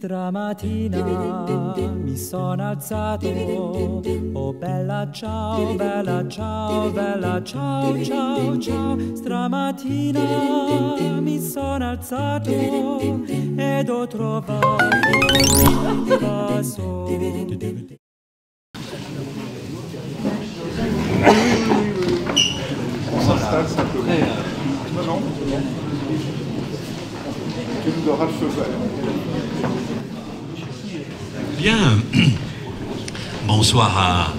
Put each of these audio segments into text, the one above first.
Stamattina mi sono alzato, oh bella ciao, bella ciao, bella ciao, ciao, ciao. Stamattina mi sono alzato ed ho trovato un vaso. On s'installe simplement. Non, non. Tu nous donneras le feu vert. Bien. Bonsoir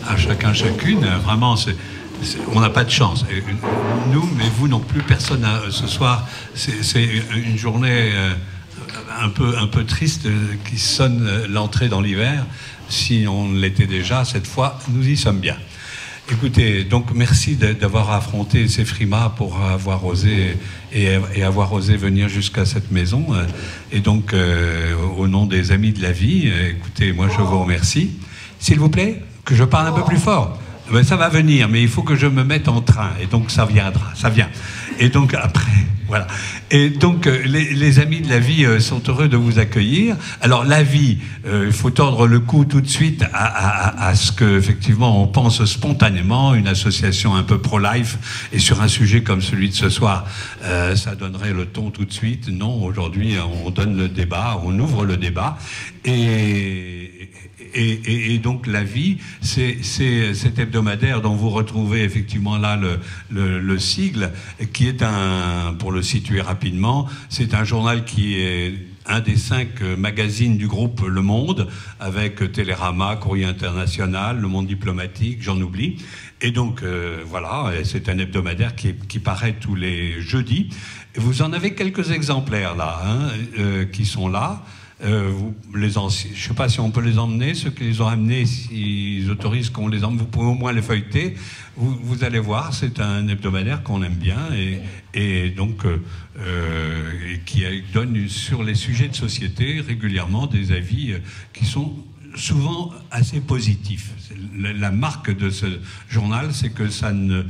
à chacun, chacune. Vraiment, on n'a pas de chance. Nous, mais vous non plus, personne ce soir. C'est une journée un peu triste qui sonne l'entrée dans l'hiver. Si on l'était déjà, cette fois, nous y sommes bien. Écoutez, donc merci d'avoir affronté ces frimas pour avoir osé et avoir osé venir jusqu'à cette maison. Et donc, au nom des Amis de la Vie, écoutez, moi je vous remercie. S'il vous plaît, que je parle un peu plus fort. Ben, ça va venir, mais il faut que je me mette en train. Et donc ça viendra, ça vient. Et donc après, voilà. Et donc les Amis de la Vie sont heureux de vous accueillir. Alors la vie, il faut tordre le cou tout de suite à ce que effectivement on pense spontanément, une association un peu pro-life, et sur un sujet comme celui de ce soir, ça donnerait le ton tout de suite. Non, aujourd'hui on donne le débat, on ouvre le débat, et donc la vie, c'est cet hebdomadaire dont vous retrouvez effectivement là le sigle, qui est pour le situer rapidement, c'est un journal qui est un des 5 magazines du groupe Le Monde, avec Télérama, Courrier International, Le Monde Diplomatique, j'en oublie. Et donc voilà, c'est un hebdomadaire qui paraît tous les jeudis. Vous en avez quelques exemplaires là, qui sont là. Je ne sais pas si on peut les emmener, ceux qui les ont amenés, s'ils autorisent qu'on les emmène, vous pouvez au moins les feuilleter. Vous allez voir, c'est un hebdomadaire qu'on aime bien et donc qui donne sur les sujets de société régulièrement des avis qui sont souvent assez positifs. La marque de ce journal, c'est que ça ne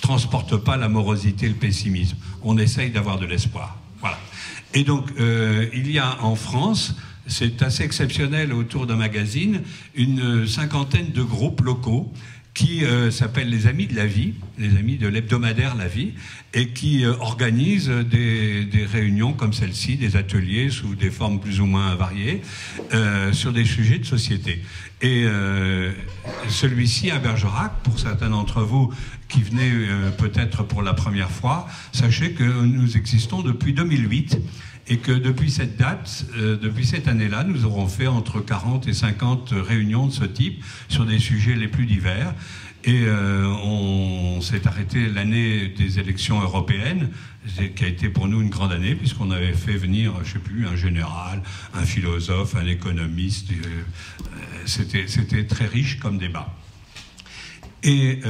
transporte pas la morosité et le pessimisme. On essaye d'avoir de l'espoir. Voilà. Et donc, il y a en France, c'est assez exceptionnel autour d'un magazine, une 50aine de groupes locaux qui s'appellent les Amis de la Vie, les Amis de l'hebdomadaire La Vie, et qui organisent des réunions comme celle-ci, des ateliers sous des formes plus ou moins variées, sur des sujets de société. Et celui-ci à Bergerac, pour certains d'entre vous qui venaient peut-être pour la première fois, sachez que nous existons depuis 2008 et que depuis cette date, depuis cette année-là, nous aurons fait entre 40 et 50 réunions de ce type sur des sujets les plus divers. Et on s'est arrêté l'année des élections européennes, qui a été pour nous une grande année, puisqu'on avait fait venir, je ne sais plus, un général, un philosophe, un économiste. C'était très riche comme débat. Et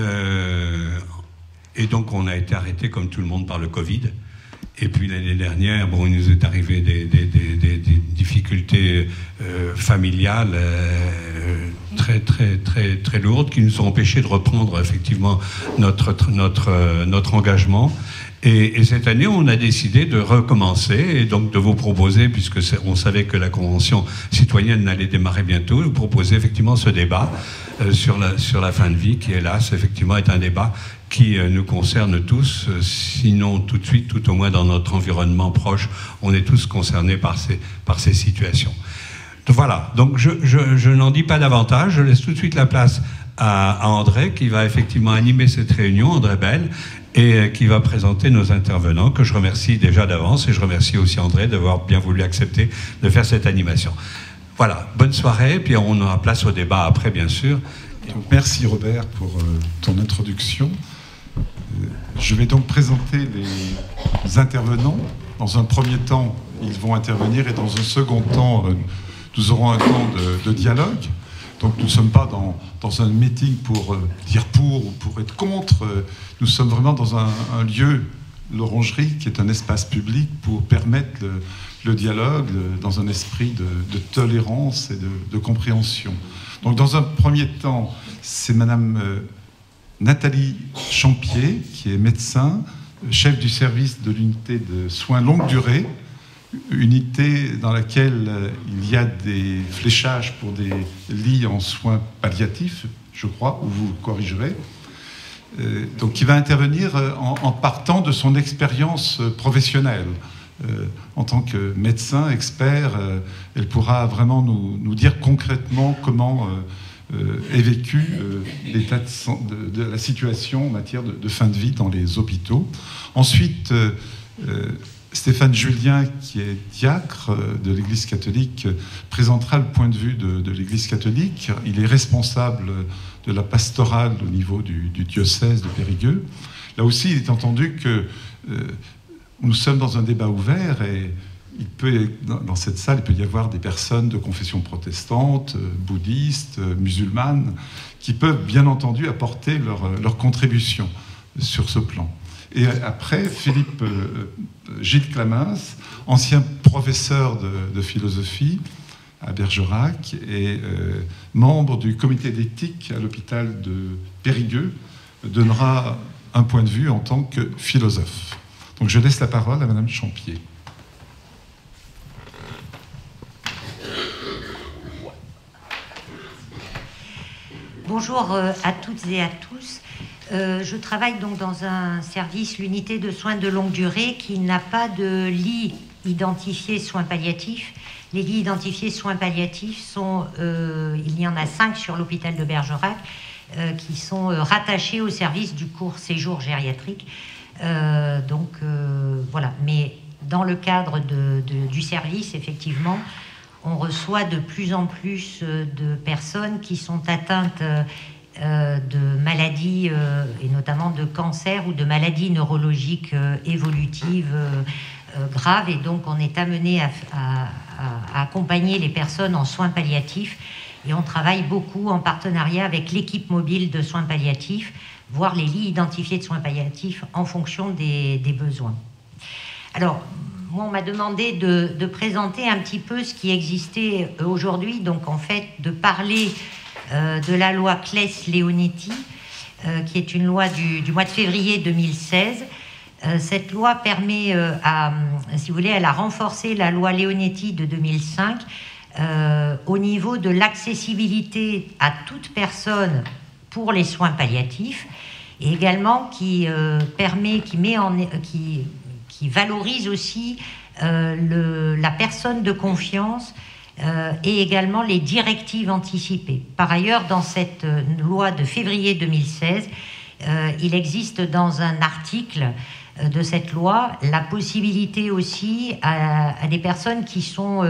donc on a été arrêté, comme tout le monde, par le Covid. Et puis l'année dernière, bon, il nous est arrivé des difficultés familiales très lourdes qui nous ont empêchés de reprendre effectivement notre engagement. Et cette année, on a décidé de recommencer et donc de vous proposer, puisque on savait que la Convention citoyenne allait démarrer bientôt, vous proposer effectivement ce débat sur la fin de vie, qui hélas, effectivement, est un débat qui nous concerne tous, sinon tout de suite, tout au moins dans notre environnement proche, on est tous concernés par ces situations. Donc voilà, donc je n'en dis pas davantage, je laisse tout de suite la place à André, qui va effectivement animer cette réunion, André Bell, et qui va présenter nos intervenants, que je remercie déjà d'avance, et je remercie aussi André d'avoir bien voulu accepter de faire cette animation. Voilà, bonne soirée, puis on aura place au débat après, bien sûr. Donc, merci Robert pour ton introduction. Je vais donc présenter les intervenants. Dans un premier temps, ils vont intervenir, et dans un second temps, nous aurons un temps de dialogue. Donc nous ne sommes pas dans un meeting pour dire pour ou pour être contre. Nous sommes vraiment dans un lieu, l'Orangerie, qui est un espace public pour permettre le dialogue dans un esprit de tolérance et de compréhension. Donc dans un premier temps, c'est Madame Nathalie Champier, qui est médecin, chef du service de l'unité de soins longue durée, unité dans laquelle il y a des fléchages pour des lits en soins palliatifs, je crois, ou vous corrigerez. Donc qui va intervenir en partant de son expérience professionnelle. En tant que médecin, expert, elle pourra vraiment nous dire concrètement comment est vécu l'état de la situation en matière de fin de vie dans les hôpitaux. Ensuite, Stéphane Julien, qui est diacre de l'Église catholique, présentera le point de vue de l'Église catholique. Il est responsable de la pastorale au niveau du diocèse de Périgueux. Là aussi, il est entendu que nous sommes dans un débat ouvert et dans cette salle, il peut y avoir des personnes de confession protestante, bouddhistes, musulmanes, qui peuvent bien entendu apporter leur contribution sur ce plan. Et après, Philippe Gilles Clamins, ancien professeur de philosophie à Bergerac et membre du comité d'éthique à l'hôpital de Périgueux, donnera un point de vue en tant que philosophe. Donc je laisse la parole à Madame Champier. Bonjour à toutes et à tous. Je travaille donc dans un service, l'unité de soins de longue durée, qui n'a pas de lit identifié soins palliatifs. Les lits identifiés soins palliatifs sont, il y en a 5 sur l'hôpital de Bergerac, qui sont rattachés au service du court séjour gériatrique. Voilà. Mais dans le cadre du service, effectivement, on reçoit de plus en plus de personnes qui sont atteintes de maladies, et notamment de cancer ou de maladies neurologiques évolutives graves. Et donc, on est amené à accompagner les personnes en soins palliatifs. Et on travaille beaucoup en partenariat avec l'équipe mobile de soins palliatifs, voire les lits identifiés de soins palliatifs en fonction des besoins. Alors, moi, on m'a demandé de présenter un petit peu ce qui existait aujourd'hui, donc en fait de parler de la loi Claes-Leonetti, qui est une loi du mois de février 2016. Cette loi permet, si vous voulez, elle a renforcé la loi Leonetti de 2005 au niveau de l'accessibilité à toute personne pour les soins palliatifs, et également qui valorise aussi la personne de confiance et également les directives anticipées. Par ailleurs, dans cette loi de février 2016, il existe dans un article de cette loi la possibilité aussi à des personnes qui sont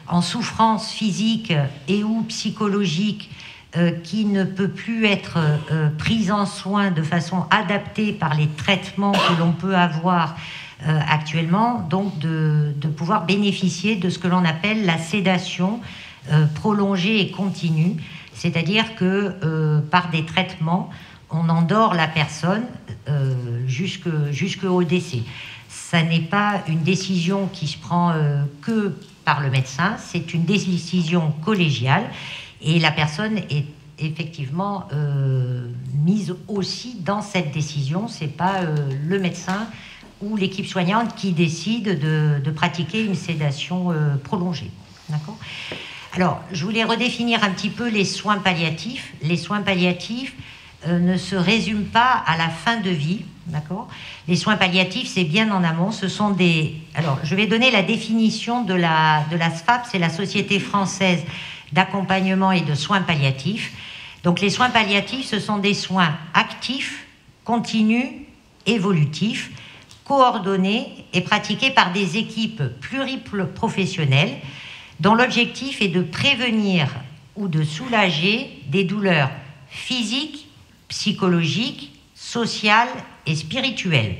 en souffrance physique et ou psychologique, qui ne peut plus être prise en soin de façon adaptée par les traitements que l'on peut avoir actuellement, donc de pouvoir bénéficier de ce que l'on appelle la sédation prolongée et continue, c'est-à-dire que par des traitements, on endort la personne jusqu'au décès. Ça n'est pas une décision qui se prend que par le médecin, c'est une décision collégiale, et la personne est effectivement mise aussi dans cette décision. C'est pas le médecin ou l'équipe soignante qui décide de pratiquer une sédation prolongée. D'accord ? Alors, je voulais redéfinir un petit peu les soins palliatifs. Les soins palliatifs ne se résument pas à la fin de vie. D'accord ? Les soins palliatifs, c'est bien en amont. Ce sont des... Alors, je vais donner la définition de la SFAP, c'est la Société française d'accompagnement et de soins palliatifs. Donc, les soins palliatifs, ce sont des soins actifs, continus, évolutifs, coordonnés et pratiqués par des équipes pluriprofessionnelles dont l'objectif est de prévenir ou de soulager des douleurs physiques, psychologiques, sociales et spirituelles.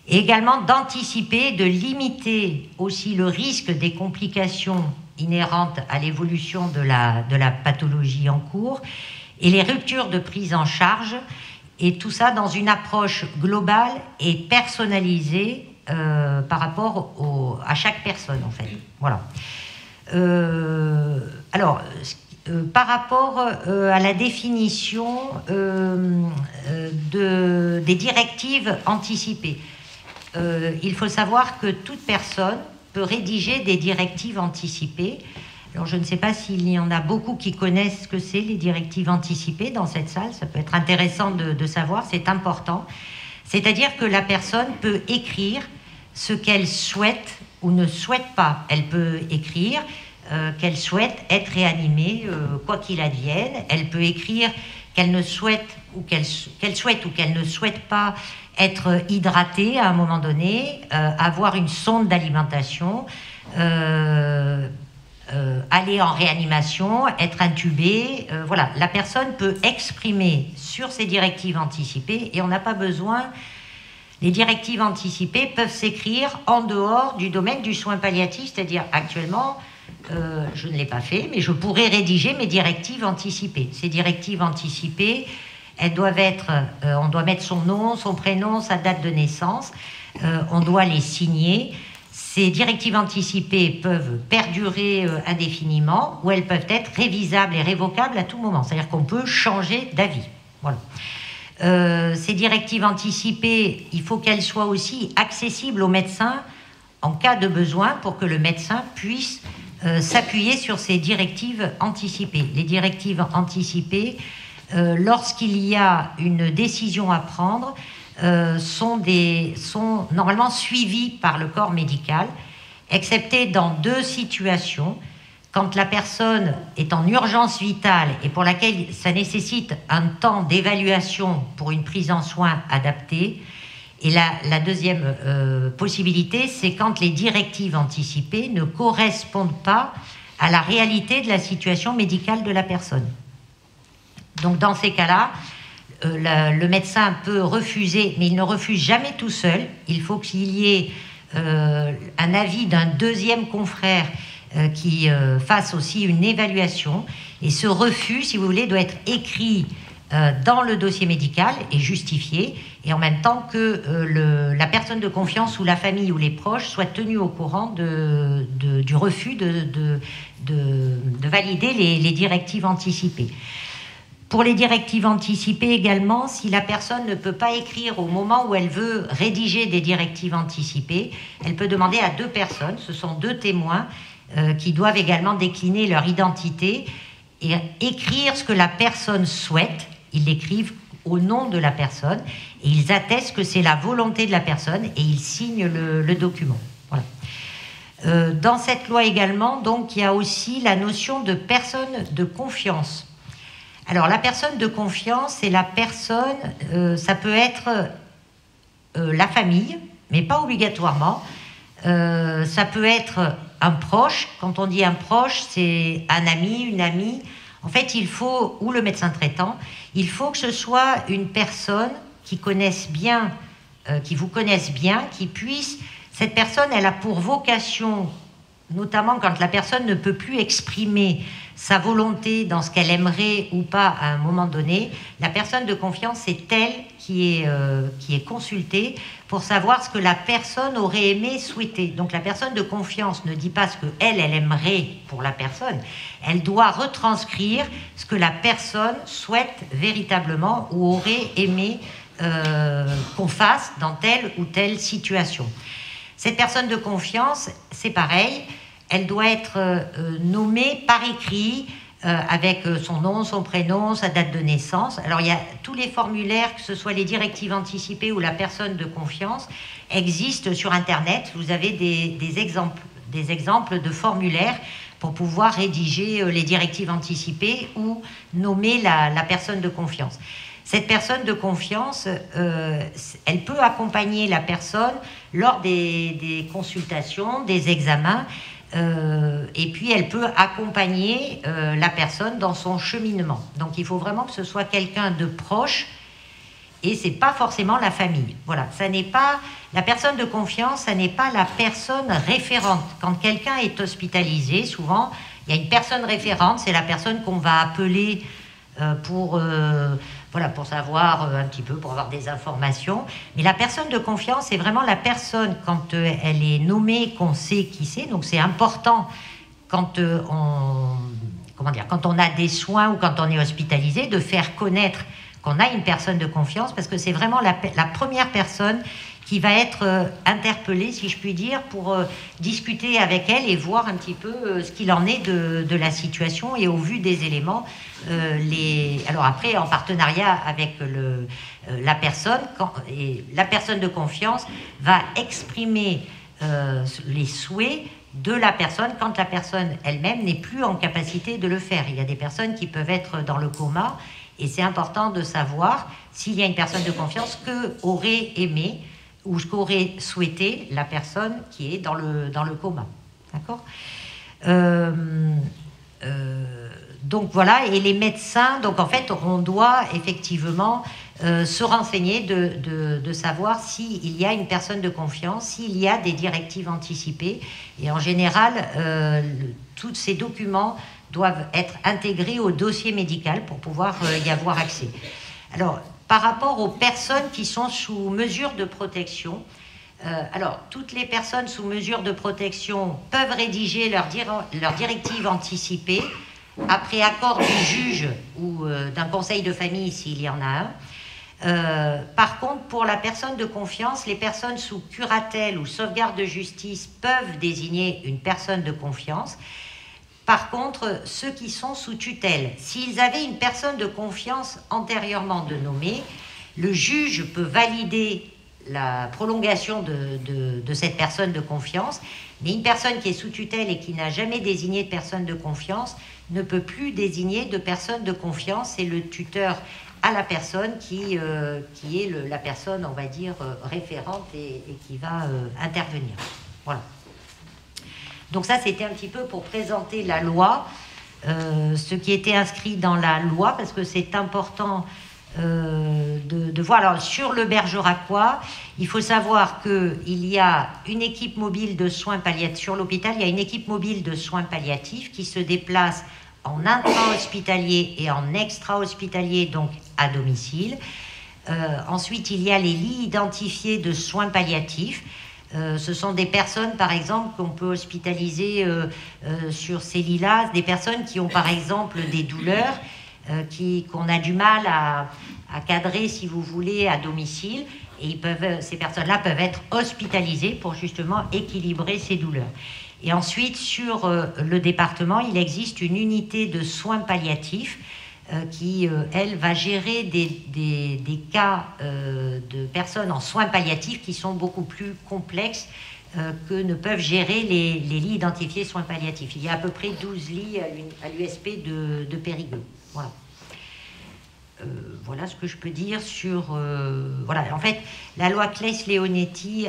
Et également d'anticiper, de limiter aussi le risque des complications inhérentes à l'évolution de la pathologie en cours et les ruptures de prise en charge, et tout ça dans une approche globale et personnalisée par rapport à chaque personne, en fait. Voilà. Alors, par rapport à la définition des directives anticipées, il faut savoir que toute personne peut rédiger des directives anticipées. Alors, je ne sais pas s'il y en a beaucoup qui connaissent ce que c'est, les directives anticipées dans cette salle. Ça peut être intéressant de savoir, c'est important. C'est-à-dire que la personne peut écrire ce qu'elle souhaite ou ne souhaite pas. Elle peut écrire qu'elle souhaite être réanimée, quoi qu'il advienne. Elle peut écrire qu'elle ne souhaite ou qu'elle souhaite ou qu'elle ne souhaite pas être hydratée à un moment donné, avoir une sonde d'alimentation, aller en réanimation, être intubée. Voilà, la personne peut exprimer sur ces directives anticipées et on n'a pas besoin. Les directives anticipées peuvent s'écrire en dehors du domaine du soin palliatif, c'est-à-dire actuellement, je ne l'ai pas fait, mais je pourrais rédiger mes directives anticipées. Ces directives anticipées, elles doivent être, on doit mettre son nom, son prénom, sa date de naissance, on doit les signer. Ces directives anticipées peuvent perdurer indéfiniment ou elles peuvent être révisables et révocables à tout moment. C'est-à-dire qu'on peut changer d'avis. Voilà. Ces directives anticipées, il faut qu'elles soient aussi accessibles aux médecins en cas de besoin pour que le médecin puisse s'appuyer sur ces directives anticipées. Les directives anticipées, lorsqu'il y a une décision à prendre, sont normalement suivis par le corps médical, excepté dans 2 situations, quand la personne est en urgence vitale et pour laquelle ça nécessite un temps d'évaluation pour une prise en soin adaptée. Et la deuxième possibilité, c'est quand les directives anticipées ne correspondent pas à la réalité de la situation médicale de la personne. Donc dans ces cas-là, le médecin peut refuser, mais il ne refuse jamais tout seul. Il faut qu'il y ait un avis d'un deuxième confrère qui fasse aussi une évaluation. Et ce refus, si vous voulez, doit être écrit dans le dossier médical et justifié, et en même temps que la personne de confiance ou la famille ou les proches soient tenus au courant du refus de valider les directives anticipées. Pour les directives anticipées également, si la personne ne peut pas écrire au moment où elle veut rédiger des directives anticipées, elle peut demander à 2 personnes, ce sont 2 témoins qui doivent également décliner leur identité et écrire ce que la personne souhaite. Ils l'écrivent au nom de la personne et ils attestent que c'est la volonté de la personne et ils signent le document. Voilà. Dans cette loi également, donc, il y a aussi la notion de personne de confiance. Alors, la personne de confiance, c'est la personne, ça peut être la famille, mais pas obligatoirement. Ça peut être un proche. Quand on dit un proche, c'est un ami, une amie. En fait, il faut, ou le médecin traitant, il faut que ce soit une personne qui connaisse bien, qui vous connaisse bien, qui puisse... Cette personne, elle a pour vocation, notamment quand la personne ne peut plus exprimer sa volonté dans ce qu'elle aimerait ou pas à un moment donné, la personne de confiance, c'est elle qui est consultée pour savoir ce que la personne aurait aimé souhaiter. Donc la personne de confiance ne dit pas ce qu'elle aimerait pour la personne. Elle doit retranscrire ce que la personne souhaite véritablement ou aurait aimé qu'on fasse dans telle ou telle situation. Cette personne de confiance, c'est pareil. Elle doit être nommée par écrit avec son nom, son prénom, sa date de naissance. Alors, il y a tous les formulaires, que ce soit les directives anticipées ou la personne de confiance, existent sur Internet. Vous avez des exemples de formulaires pour pouvoir rédiger les directives anticipées ou nommer la personne de confiance. Cette personne de confiance, elle peut accompagner la personne lors des consultations, des examens, et puis elle peut accompagner la personne dans son cheminement. Donc il faut vraiment que ce soit quelqu'un de proche et c'est pas forcément la famille. Voilà, ça n'est pas la personne de confiance, ça n'est pas la personne référente. Quand quelqu'un est hospitalisé, souvent il y a une personne référente, c'est la personne qu'on va appeler pour savoir un petit peu, pour avoir des informations. Mais la personne de confiance, c'est vraiment la personne, quand elle est nommée, qu'on sait qui c'est. Donc c'est important quand quand on a des soins ou quand on est hospitalisé, de faire connaître qu'on a une personne de confiance, parce que c'est vraiment la première personne qui va être interpellée, si je puis dire, pour discuter avec elle et voir un petit peu ce qu'il en est de la situation, et au vu des éléments, alors après, en partenariat avec la personne, et la personne de confiance va exprimer les souhaits de la personne quand la personne elle-même n'est plus en capacité de le faire. Il y a des personnes qui peuvent être dans le coma, et c'est important de savoir s'il y a une personne de confiance que aurait aimé ou ce qu'aurait souhaité la personne qui est dans le coma. D'accord ? Donc voilà, et les médecins, donc en fait, on doit effectivement se renseigner de savoir s'il y a une personne de confiance, s'il y a des directives anticipées. Et en général, tous ces documents doivent être intégrés au dossier médical pour pouvoir y avoir accès. Alors, par rapport aux personnes qui sont sous mesure de protection, alors, toutes les personnes sous mesure de protection peuvent rédiger leur directive anticipée après accord du juge ou d'un conseil de famille s'il y en a un. Par contre, pour la personne de confiance, les personnes sous curatelle ou sauvegarde de justice peuvent désigner une personne de confiance. Par contre, ceux qui sont sous tutelle, s'ils avaient une personne de confiance antérieurement nommée, le juge peut valider la prolongation de cette personne de confiance, mais une personne qui est sous tutelle et qui n'a jamais désigné de personne de confiance ne peut plus désigner de personne de confiance. C'est le tuteur à la personne qui est la personne, on va dire, référente et qui va intervenir. Voilà. Donc ça, c'était un petit peu pour présenter la loi, ce qui était inscrit dans la loi, parce que c'est important de voir. Alors, sur le Bergeracois, il faut savoir qu'il y a une équipe mobile de soins palliatifs. Sur l'hôpital, il y a une équipe mobile de soins palliatifs qui se déplace en intra-hospitalier et en extra-hospitalier, donc à domicile. Ensuite, il y a les lits identifiés de soins palliatifs. Ce sont des personnes, par exemple, qu'on peut hospitaliser sur ces lits-là, des personnes qui ont, par exemple, des douleurs, qu'on a du mal à cadrer, si vous voulez, à domicile. Et ces personnes-là peuvent être hospitalisées pour justement équilibrer ces douleurs. Et ensuite, sur le département, il existe une unité de soins palliatifs qui, elle, va gérer des cas de personnes en soins palliatifs qui sont beaucoup plus complexes que ne peuvent gérer les lits identifiés soins palliatifs. Il y a à peu près 12 lits à l'USP de Périgueux. Voilà. Voilà ce que je peux dire sur... voilà, en fait, la loi Claes-Leonetti,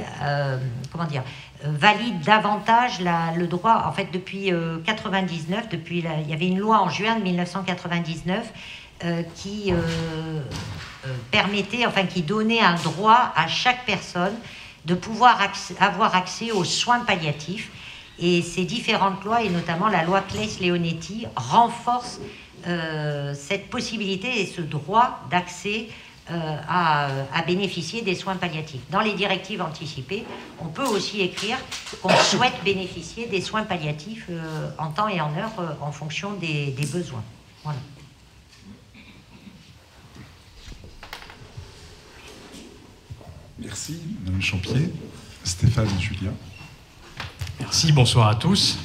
valide davantage le droit, en fait, depuis 99, il y avait une loi en juin de 1999 qui permettait, enfin, qui donnait un droit à chaque personne de pouvoir avoir accès aux soins palliatifs. Et ces différentes lois, et notamment la loi Claes-Leonetti, renforcent cette possibilité et ce droit d'accès à bénéficier des soins palliatifs. Dans les directives anticipées, on peut aussi écrire qu'on souhaite bénéficier des soins palliatifs en temps et en heure en fonction des besoins. Voilà. Merci, Mme Champier. Stéphane et Julien. Merci, bonsoir à tous.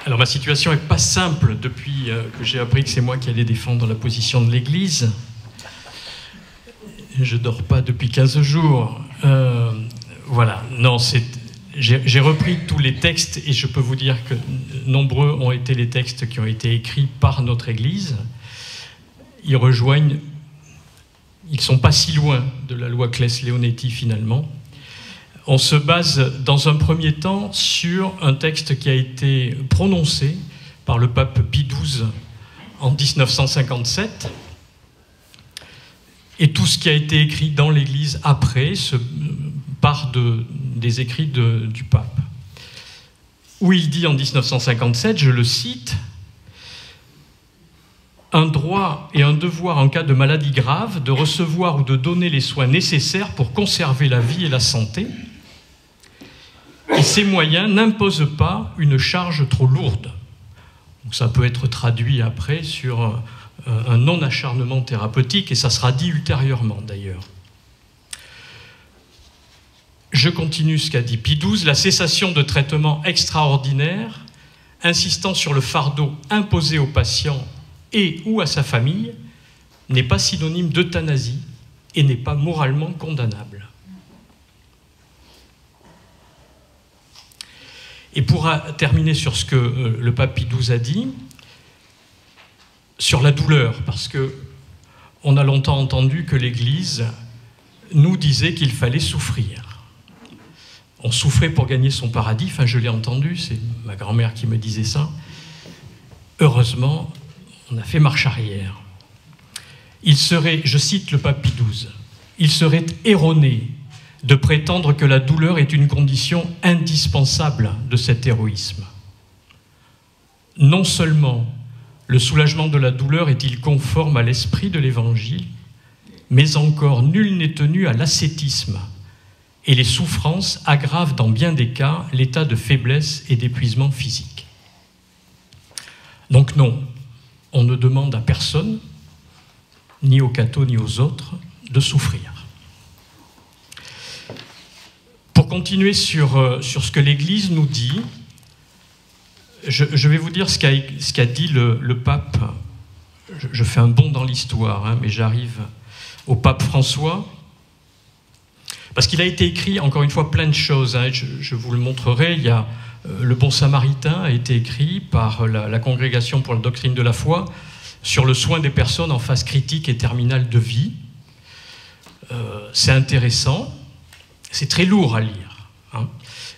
Alors, ma situation n'est pas simple depuis que j'ai appris que c'est moi qui allais défendre la position de l'Église. Je ne dors pas depuis 15 jours. Voilà, non, j'ai repris tous les textes et je peux vous dire que nombreux ont été les textes qui ont été écrits par notre Église. Ils rejoignent, ils ne sont pas si loin de la loi Claes-Leonetti finalement. On se base dans un premier temps sur un texte qui a été prononcé par le pape Pie XII en 1957. Et tout ce qui a été écrit dans l'Église après part des écrits du pape. Où il dit en 1957, je le cite, « Un droit et un devoir en cas de maladie grave de recevoir ou de donner les soins nécessaires pour conserver la vie et la santé. Et ces moyens n'imposent pas une charge trop lourde. » Donc ça peut être traduit après sur un non-acharnement thérapeutique, et ça sera dit ultérieurement d'ailleurs. je continue ce qu'a dit Pie XII, la cessation de traitements extraordinaires insistant sur le fardeau imposé au patient et ou à sa famille n'est pas synonyme d'euthanasie et n'est pas moralement condamnable. Et pour terminer sur ce que le pape Pie XII a dit, sur la douleur, parce qu'on a longtemps entendu que l'Église nous disait qu'il fallait souffrir. On souffrait pour gagner son paradis, enfin je l'ai entendu, c'est ma grand-mère qui me disait ça. Heureusement, on a fait marche arrière. Il serait, je cite le pape Pie XII, il serait erroné de prétendre que la douleur est une condition indispensable de cet héroïsme. Non seulement le soulagement de la douleur est-il conforme à l'esprit de l'Évangile, mais encore nul n'est tenu à l'ascétisme, et les souffrances aggravent dans bien des cas l'état de faiblesse et d'épuisement physique. Donc non, on ne demande à personne, ni aux cathos ni aux autres, de souffrir. Pour continuer sur ce que l'Église nous dit, je vais vous dire ce qu'a dit le pape. Je fais un bond dans l'histoire, hein, mais j'arrive au pape François, parce qu'il a été écrit, encore une fois, plein de choses. Hein, je vous le montrerai. Il y a le Bon Samaritain a été écrit par la Congrégation pour la doctrine de la foi sur le soin des personnes en phase critique et terminale de vie. C'est intéressant. C'est très lourd à lire. Hein.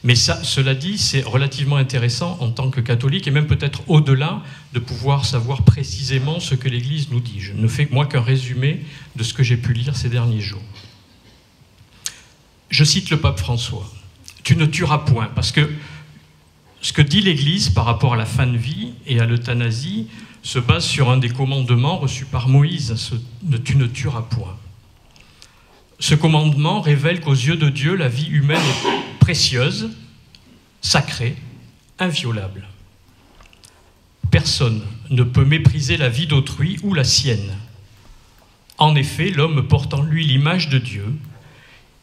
Mais cela dit, c'est relativement intéressant en tant que catholique, et même peut-être au-delà, de pouvoir savoir précisément ce que l'Église nous dit. Je ne fais moi qu'un résumé de ce que j'ai pu lire ces derniers jours. Je cite le pape François. « Tu ne tueras point », parce que ce que dit l'Église par rapport à la fin de vie et à l'euthanasie se base sur un des commandements reçus par Moïse, « Tu ne tueras point ». Ce commandement révèle qu'aux yeux de Dieu, la vie humaine est précieuse, sacrée, inviolable. Personne ne peut mépriser la vie d'autrui ou la sienne. En effet, l'homme porte en lui l'image de Dieu.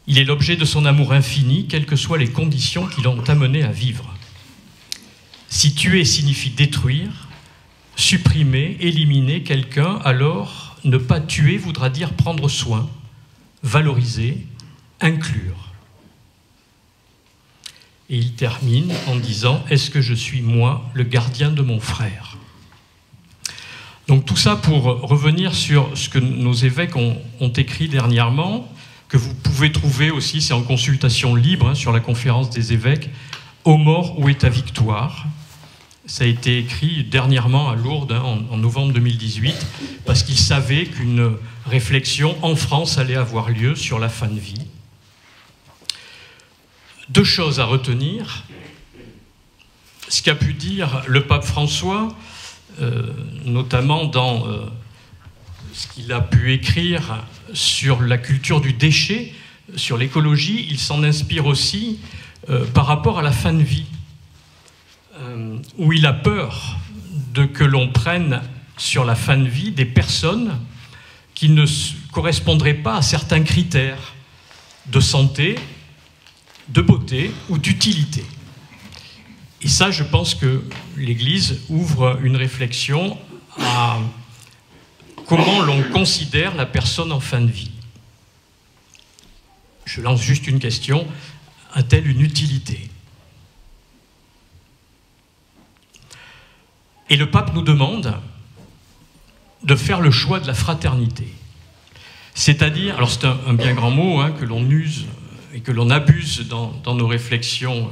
Il est l'objet de son amour infini, quelles que soient les conditions qui l'ont amené à vivre. Si tuer signifie détruire, supprimer, éliminer quelqu'un, alors ne pas tuer voudra dire prendre soin, valoriser, inclure. Et il termine en disant « Est-ce que je suis, moi, le gardien de mon frère ?» Donc tout ça pour revenir sur ce que nos évêques ont écrit dernièrement, que vous pouvez trouver aussi, c'est en consultation libre, hein, sur la conférence des évêques, « Ô mort, où est ta victoire ?» Ça a été écrit dernièrement à Lourdes, hein, en novembre 2018, parce qu'ils savaient qu'une réflexion en France allait avoir lieu sur la fin de vie. Deux choses à retenir. Ce qu'a pu dire le pape François, notamment dans ce qu'il a pu écrire sur la culture du déchet, sur l'écologie, il s'en inspire aussi par rapport à la fin de vie, où il a peur que l'on prenne sur la fin de vie des personnes qui ne correspondraient pas à certains critères de santé, de beauté ou d'utilité. Et ça, je pense que l'Église ouvre une réflexion à comment l'on considère la personne en fin de vie. Je lance juste une question, a-t-elle une utilité ? Et le pape nous demande de faire le choix de la fraternité. C'est-à-dire, alors c'est un bien grand mot, hein, que l'on use et que l'on abuse dans nos réflexions,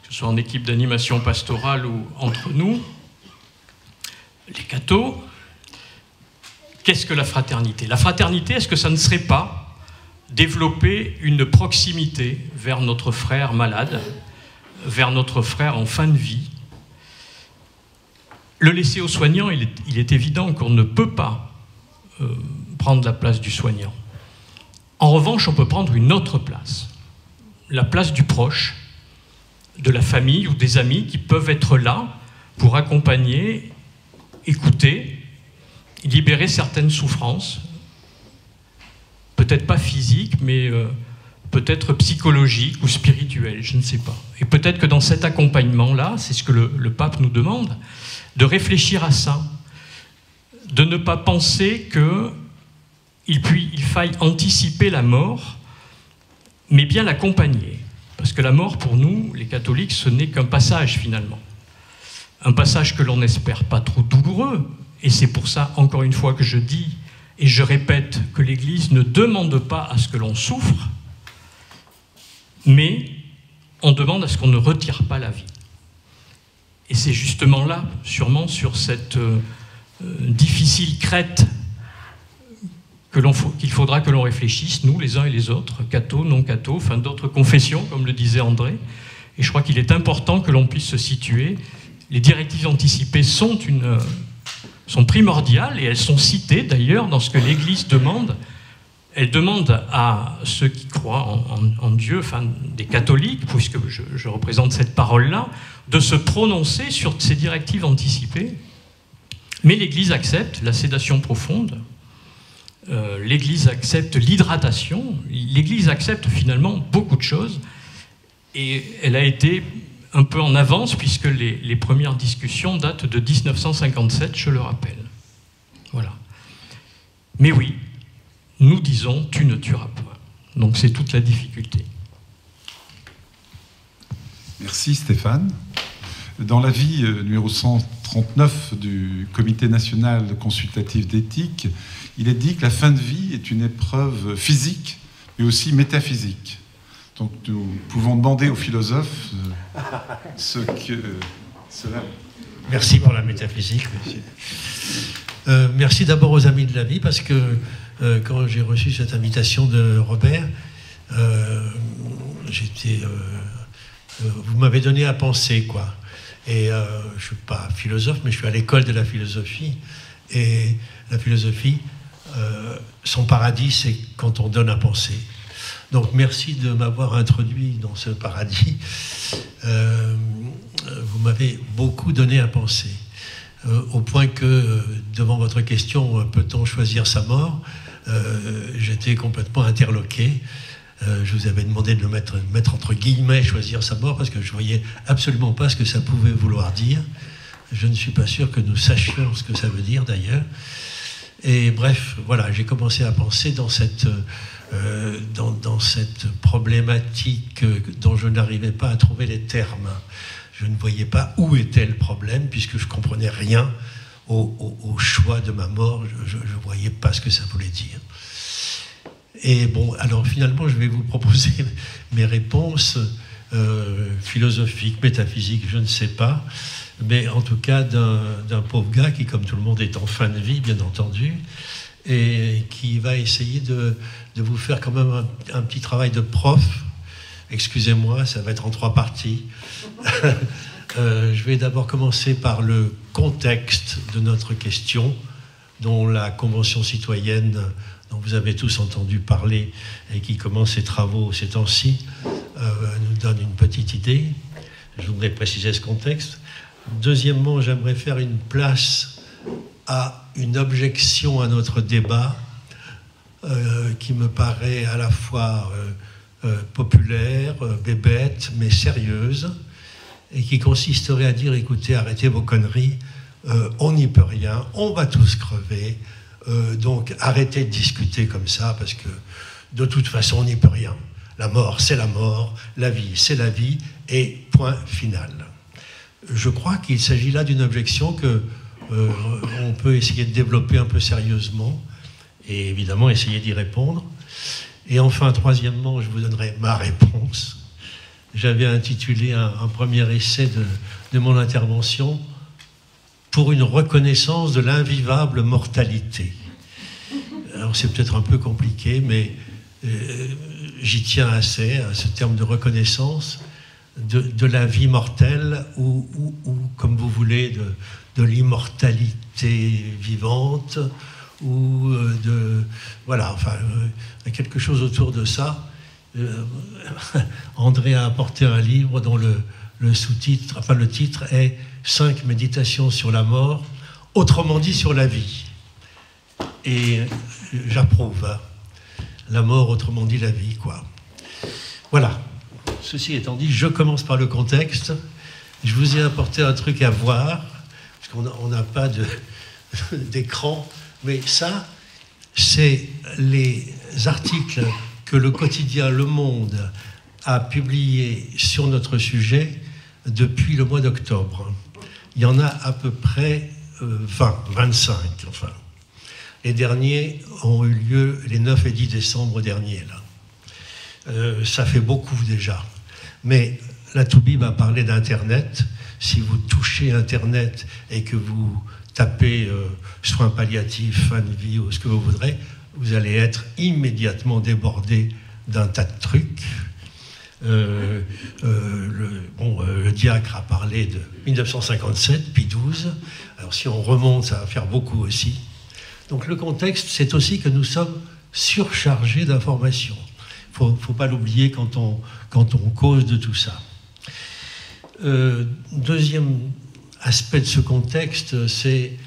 que ce soit en équipe d'animation pastorale ou entre nous, les cathos. Qu'est-ce que la fraternité ? La fraternité, est-ce que ça ne serait pas développer une proximité vers notre frère malade, vers notre frère en fin de vie ? Le laisser au soignant, il est évident qu'on ne peut pas prendre la place du soignant. En revanche, on peut prendre une autre place, la place du proche, de la famille ou des amis qui peuvent être là pour accompagner, écouter, libérer certaines souffrances, peut-être pas physiques, mais peut-être psychologique ou spirituel, je ne sais pas. Et peut-être que dans cet accompagnement-là, c'est ce que le pape nous demande, de réfléchir à ça, de ne pas penser qu'il faille anticiper la mort, mais bien l'accompagner. Parce que la mort, pour nous, les catholiques, ce n'est qu'un passage, finalement. Un passage que l'on n'espère pas trop douloureux. Et c'est pour ça, encore une fois, que je dis, et je répète, que l'Église ne demande pas à ce que l'on souffre, mais on demande à ce qu'on ne retire pas la vie. Et c'est justement là, sûrement, sur cette difficile crête qu'il faudra que l'on réfléchisse, nous, les uns et les autres, cathos, non-cathos, enfin d'autres confessions, comme le disait André. Et je crois qu'il est important que l'on puisse se situer. Les directives anticipées sont primordiales, et elles sont citées d'ailleurs dans ce que l'Église demande. Elle demande à ceux qui croient en Dieu, enfin des catholiques, puisque je représente cette parole-là, de se prononcer sur ces directives anticipées. Mais l'Église accepte la sédation profonde, l'Église accepte l'hydratation, l'Église accepte finalement beaucoup de choses, et elle a été un peu en avance, puisque les premières discussions datent de 1957, je le rappelle. Voilà. Mais oui, nous disons « tu ne tueras point ». Donc c'est toute la difficulté. Merci Stéphane. Dans l'avis numéro 139 du Comité national consultatif d'éthique, il est dit que la fin de vie est une épreuve physique, mais aussi métaphysique. Donc nous pouvons demander aux philosophes ce que cela... Merci pour la métaphysique, monsieur. Merci d'abord aux Amis de la Vie, parce que quand j'ai reçu cette invitation de Robert, vous m'avez donné à penser, quoi. Et je ne suis pas philosophe, mais je suis à l'école de la philosophie. Et la philosophie, son paradis, c'est quand on donne à penser. Donc merci de m'avoir introduit dans ce paradis. Vous m'avez beaucoup donné à penser. Au point que, devant votre question, peut-on choisir sa mort, j'étais complètement interloqué. Je vous avais demandé de le mettre entre guillemets, choisir sa mort, parce que je ne voyais absolument pas ce que ça pouvait vouloir dire. Je ne suis pas sûr que nous sachions ce que ça veut dire, d'ailleurs. Et bref, voilà, j'ai commencé à penser dans cette problématique dont je n'arrivais pas à trouver les termes. Je ne voyais pas où était le problème, puisque je ne comprenais rien au choix de ma mort. Je ne voyais pas ce que ça voulait dire. Et bon, alors finalement, je vais vous proposer mes réponses philosophiques, métaphysiques, je ne sais pas, mais en tout cas d'un pauvre gars qui, comme tout le monde, est en fin de vie, bien entendu, et qui va essayer de vous faire quand même un petit travail de prof. Excusez-moi, ça va être en 3 parties. Je vais d'abord commencer par le contexte de notre question, dont la Convention citoyenne, dont vous avez tous entendu parler et qui commence ses travaux ces temps-ci, nous donne une petite idée. Je voudrais préciser ce contexte. Deuxièmement, j'aimerais faire une place à une objection à notre débat qui me paraît à la fois populaire, bébête, mais sérieuse, et qui consisterait à dire, écoutez, arrêtez vos conneries, on n'y peut rien, on va tous crever, donc arrêtez de discuter comme ça, parce que de toute façon, on n'y peut rien. La mort, c'est la mort, la vie, c'est la vie, et point final. Je crois qu'il s'agit là d'une objection que on peut essayer de développer un peu sérieusement, et évidemment essayer d'y répondre. Et enfin, troisièmement, je vous donnerai ma réponse. J'avais intitulé un premier essai de mon intervention « Pour une reconnaissance de l'invivable mortalité ». Alors c'est peut-être un peu compliqué, mais j'y tiens assez, à ce terme de reconnaissance de la vie mortelle ou comme vous voulez, de l'immortalité vivante, ou voilà, enfin, quelque chose autour de ça. André a apporté un livre dont le sous-titre, enfin le titre est « 5 méditations sur la mort, autrement dit sur la vie ». Et j'approuve, hein. La mort, autrement dit la vie, quoi. Voilà. Ceci étant dit, je commence par le contexte. Je vous ai apporté un truc à voir, parce qu'on n'a pas d'écran, mais ça, c'est les articles que le quotidien Le Monde a publiés sur notre sujet depuis le mois d'octobre. Il y en a à peu près 25, enfin. Les derniers ont eu lieu les 9 et 10 décembre derniers, là. Ça fait beaucoup déjà. Mais la Toubib a parlé d'Internet. Si vous touchez Internet et que vous tapez soins palliatifs, fin de vie ou ce que vous voudrez, vous allez être immédiatement débordé d'un tas de trucs. Le diacre a parlé de 1957, puis 12. Alors si on remonte, ça va faire beaucoup aussi. Donc le contexte, c'est aussi que nous sommes surchargés d'informations. Il ne faut pas l'oublier quand on cause de tout ça. Deuxième aspect de ce contexte, c'est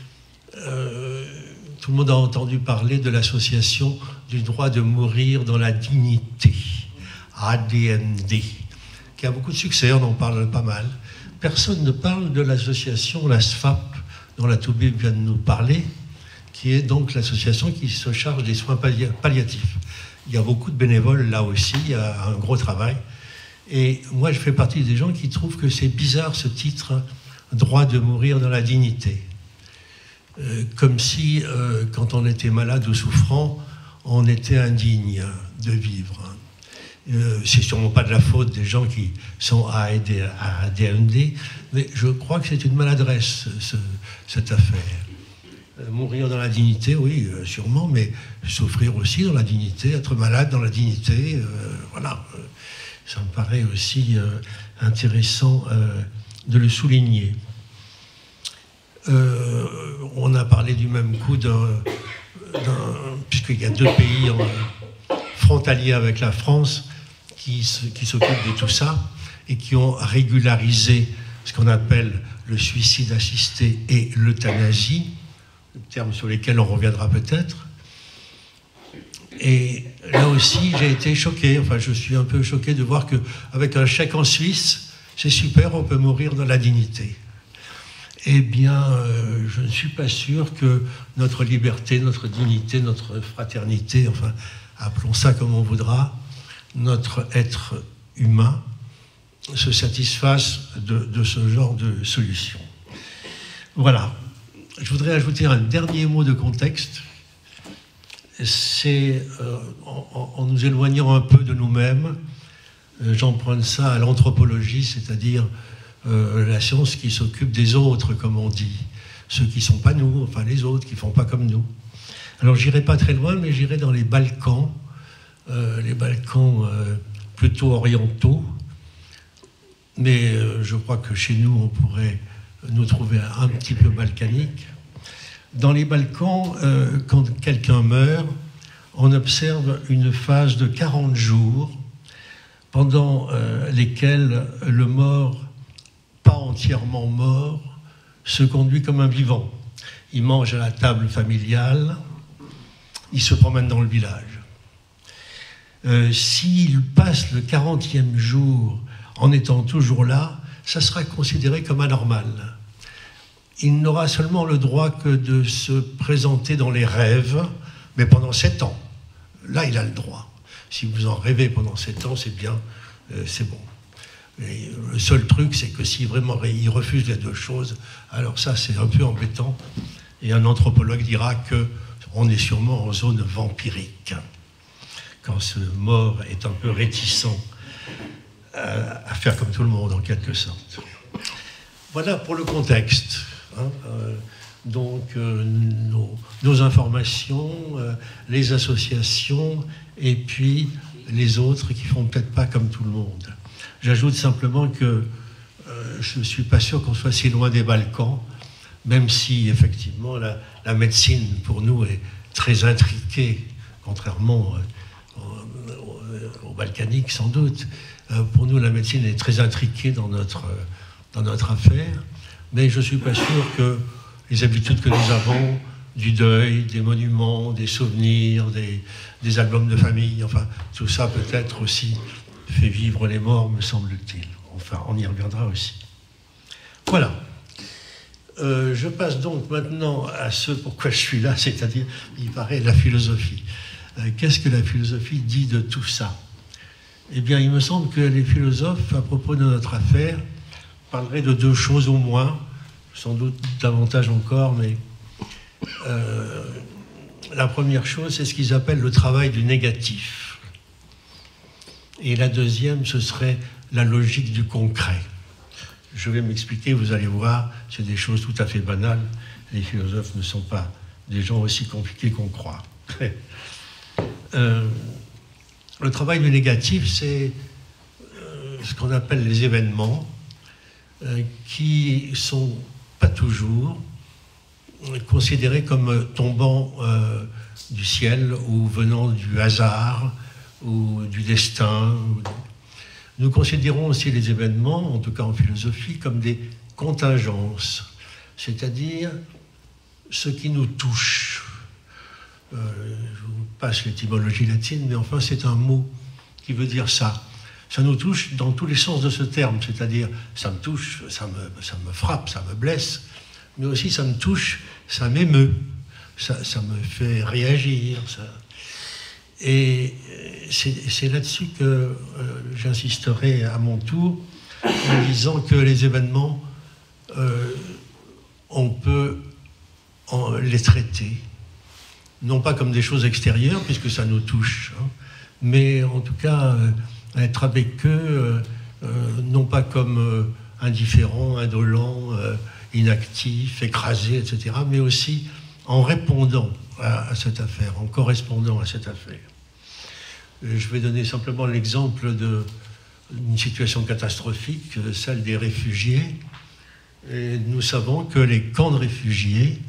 tout le monde a entendu parler de l'association du droit de mourir dans la dignité, ADMD, qui a beaucoup de succès, on en parle pas mal. Personne ne parle de l'association, la SFAP, dont la Toubib vient de nous parler, qui est donc l'association qui se charge des soins palliatifs. Il y a beaucoup de bénévoles là aussi, il y a un gros travail. Et moi, je fais partie des gens qui trouvent que c'est bizarre ce titre « Droit de mourir dans la dignité ». Comme si, quand on était malade ou souffrant, on était indigne de vivre. C'est sûrement pas de la faute des gens qui sont à ADMD, mais je crois que c'est une maladresse, cette affaire. Mourir dans la dignité, oui, sûrement, mais souffrir aussi dans la dignité, être malade dans la dignité, voilà. Ça me paraît aussi intéressant de le souligner. On a parlé du même coup puisqu'il y a 2 pays frontaliers avec la France qui s'occupent de tout ça et qui ont régularisé ce qu'on appelle le suicide assisté et l'euthanasie, termes sur lesquels on reviendra peut-être. Et là aussi, j'ai été choqué, enfin je suis un peu choqué de voir qu'avec un chèque en Suisse, c'est super, on peut mourir dans la dignité. Eh bien, je ne suis pas sûr que notre liberté, notre dignité, notre fraternité, enfin, appelons ça comme on voudra, notre être humain, se satisfasse de ce genre de solution. Voilà. Je voudrais ajouter un dernier mot de contexte. C'est en nous éloignant un peu de nous-mêmes, j'emprunte ça à l'anthropologie, c'est-à-dire la science qui s'occupe des autres, comme on dit, ceux qui ne sont pas nous, enfin les autres qui ne font pas comme nous. Alors j'irai pas très loin, mais j'irai dans les Balkans plutôt orientaux, mais je crois que chez nous on pourrait nous trouver un petit peu balkaniques. Dans les Balkans, quand quelqu'un meurt, on observe une phase de 40 jours pendant lesquels le mort, pas entièrement mort, se conduit comme un vivant. Il mange à la table familiale, il se promène dans le village. S'il passe le 40e jour en étant toujours là, ça sera considéré comme anormal. Il n'aura seulement le droit que de se présenter dans les rêves, mais pendant 7 ans. Là, il a le droit. Si vous en rêvez pendant 7 ans, c'est bien, c'est bon. Et le seul truc, c'est que si vraiment il refuse les 2 choses, alors ça, c'est un peu embêtant. Et un anthropologue dira qu'on est sûrement en zone vampirique, quand ce mort est un peu réticent à faire comme tout le monde, en quelque sorte. Voilà pour le contexte. Donc nos informations, les associations et puis les autres qui font peut-être pas comme tout le monde. J'ajoute simplement que je ne suis pas sûr qu'on soit si loin des Balkans, même si effectivement la médecine pour nous est très intriquée, contrairement aux balkaniques sans doute. Pour nous la médecine est très intriquée dans notre affaire. Mais je ne suis pas sûr que les habitudes que nous avons, du deuil, des monuments, des souvenirs, des albums de famille, enfin, tout ça peut être aussi fait vivre les morts, me semble-t-il. Enfin, on y reviendra aussi. Voilà. Je passe donc maintenant à ce pourquoi je suis là, c'est-à-dire, il paraît, la philosophie. Qu'est-ce que la philosophie dit de tout ça? Eh bien, il me semble que les philosophes, à propos de notre affaire, parleraient de deux choses au moins, sans doute davantage encore, mais la première chose, c'est ce qu'ils appellent le travail du négatif. Et la deuxième, ce serait la logique du concret. Je vais m'expliquer, vous allez voir, c'est des choses tout à fait banales. Les philosophes ne sont pas des gens aussi compliqués qu'on croit. Le travail du négatif, c'est ce qu'on appelle les événements qui ne sont pas toujours considérés comme tombant du ciel ou venant du hasard ou du destin. Nous considérons aussi les événements, en tout cas en philosophie, comme des contingences, c'est-à-dire ce qui nous touche. Je vous passe l'étymologie latine, mais enfin c'est un mot qui veut dire ça. Ça nous touche dans tous les sens de ce terme, c'est-à-dire ça me touche, ça me frappe, ça me blesse, mais aussi ça me touche, ça m'émeut, ça me fait réagir. Et c'est là-dessus que j'insisterai à mon tour en disant que les événements, on peut les traiter, non pas comme des choses extérieures, puisque ça nous touche, hein, mais en tout cas être avec eux, non pas comme indifférents, indolents, inactifs, écrasés, etc., mais aussi en répondant à cette affaire, en correspondant à cette affaire. Je vais donner simplement l'exemple d'une situation catastrophique, celle des réfugiés. Et nous savons que les camps de réfugiés,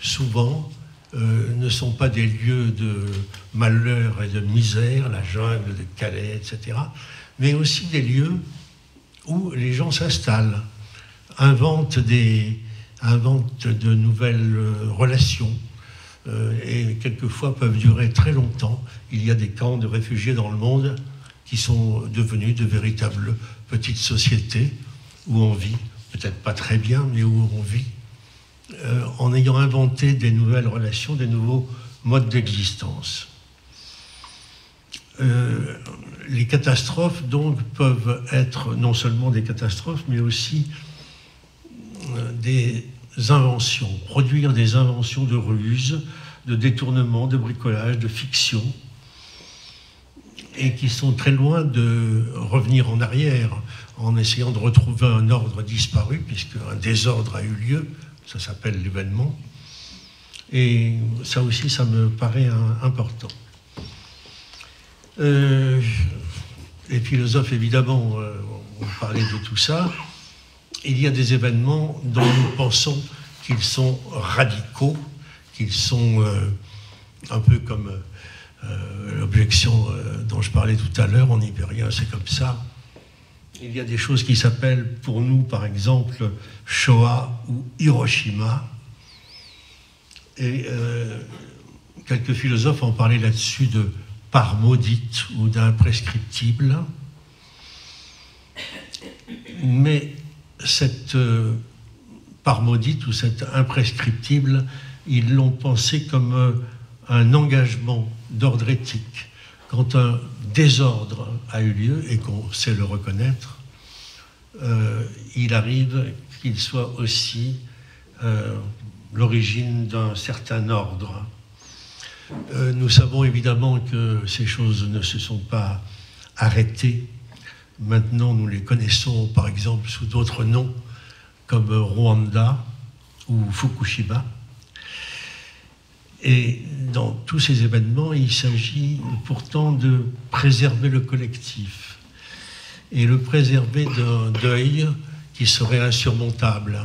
souvent, ne sont pas des lieux de malheur et de misère, la jungle de Calais, etc., mais aussi des lieux où les gens s'installent, inventent de nouvelles relations, et quelquefois peuvent durer très longtemps. Il y a des camps de réfugiés dans le monde qui sont devenus de véritables petites sociétés où on vit, peut-être pas très bien, mais où on vit, en ayant inventé des nouvelles relations, des nouveaux modes d'existence. Les catastrophes, donc, peuvent être non seulement des catastrophes, mais aussi des inventions, produire des inventions de ruse, de détournement, de bricolage, de fiction, et qui sont très loin de revenir en arrière en essayant de retrouver un ordre disparu, puisque un désordre a eu lieu, ça s'appelle l'événement, et ça aussi, ça me paraît important. Les philosophes, évidemment, ont parlé de tout ça. Il y a des événements dont nous pensons qu'ils sont radicaux, qu'ils sont un peu comme l'objection dont je parlais tout à l'heure, on n'y peut rien, c'est comme ça. Il y a des choses qui s'appellent pour nous, par exemple, Shoah ou Hiroshima. Et quelques philosophes ont parlé là-dessus de part maudite ou d'imprescriptible. Mais cette part maudite ou cette imprescriptible, ils l'ont pensé comme un engagement d'ordre éthique. Quand un désordre a eu lieu, et qu'on sait le reconnaître, il arrive qu'il soit aussi l'origine d'un certain ordre. Nous savons évidemment que ces choses ne se sont pas arrêtées. Maintenant, nous les connaissons, par exemple, sous d'autres noms, comme Rwanda ou Fukushima. Et dans tous ces événements, il s'agit pourtant de préserver le collectif et le préserver d'un deuil qui serait insurmontable.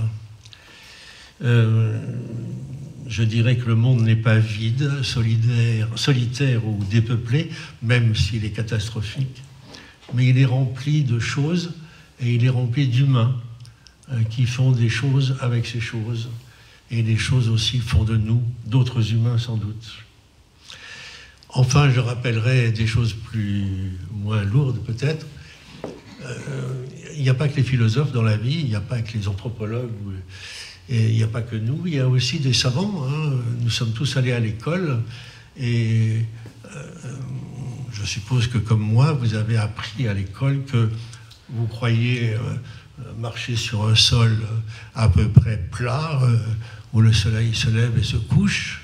Je dirais que le monde n'est pas vide, solitaire ou dépeuplé, même s'il est catastrophique, mais il est rempli de choses et il est rempli d'humains qui font des choses avec ces choses. Et les choses aussi font de nous d'autres humains sans doute. Enfin, je rappellerai des choses moins lourdes peut-être. Il n'y a pas que les philosophes dans la vie, il n'y a pas que les anthropologues, et il n'y a pas que nous, il y a aussi des savants. Hein. Nous sommes tous allés à l'école, et je suppose que comme moi, vous avez appris à l'école que vous croyez marcher sur un sol à peu près plat, où le soleil se lève et se couche.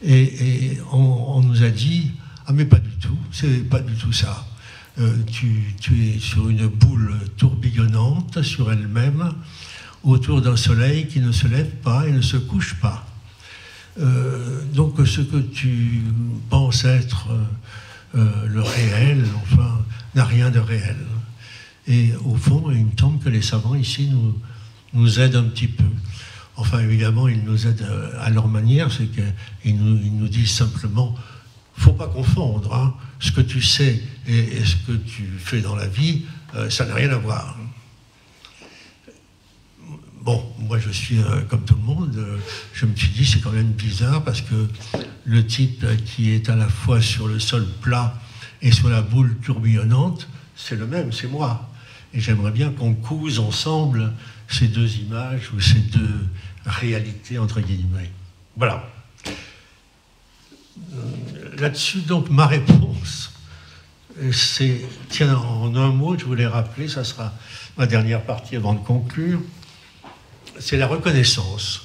Et on nous a dit, ah mais pas du tout, c'est pas du tout ça. Tu es sur une boule tourbillonnante sur elle-même, autour d'un soleil qui ne se lève pas et ne se couche pas. Donc ce que tu penses être le réel, enfin, n'a rien de réel. Et au fond, il me semble que les savants ici nous aident un petit peu. Enfin, évidemment, ils nous aident à leur manière, c'est qu'ils nous disent simplement, il ne faut pas confondre, hein, ce que tu sais et ce que tu fais dans la vie, ça n'a rien à voir. Bon, moi je suis comme tout le monde, je me suis dit c'est quand même bizarre parce que le type qui est à la fois sur le sol plat et sur la boule tourbillonnante, c'est le même, c'est moi. Et j'aimerais bien qu'on couse ensemble ces deux images ou ces deux réalités entre guillemets. Voilà. Là-dessus, donc, ma réponse, c'est, tiens, en un mot, je voulais rappeler, ça sera ma dernière partie avant de conclure, c'est la reconnaissance.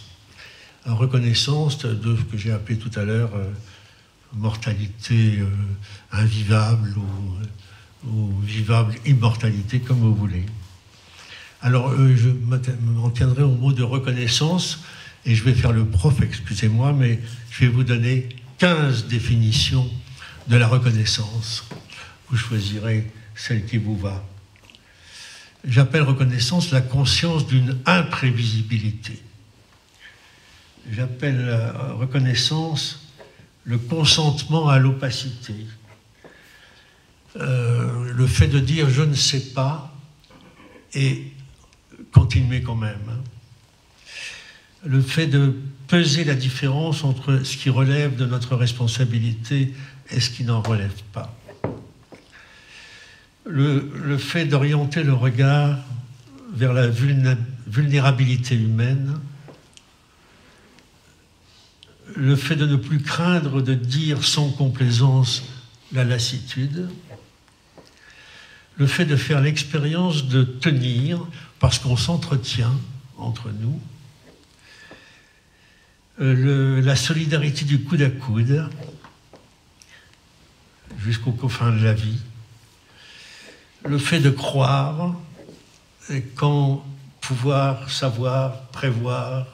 La reconnaissance de ce que j'ai appelé tout à l'heure mortalité invivable ou vivable immortalité, comme vous voulez. Alors, je m'en tiendrai au mot de reconnaissance, et je vais faire le prof, excusez-moi, mais je vais vous donner 15 définitions de la reconnaissance. Vous choisirez celle qui vous va. J'appelle reconnaissance la conscience d'une imprévisibilité. J'appelle reconnaissance le consentement à l'opacité. Le fait de dire je ne sais pas et continuer quand même. Le fait de peser la différence entre ce qui relève de notre responsabilité et ce qui n'en relève pas. Le fait d'orienter le regard vers la vulnérabilité humaine. Le fait de ne plus craindre de dire sans complaisance la lassitude. Le fait de faire l'expérience de tenir parce qu'on s'entretient entre nous. La solidarité du coude à coude jusqu'aux confins de la vie. Le fait de croire quand pouvoir, savoir, prévoir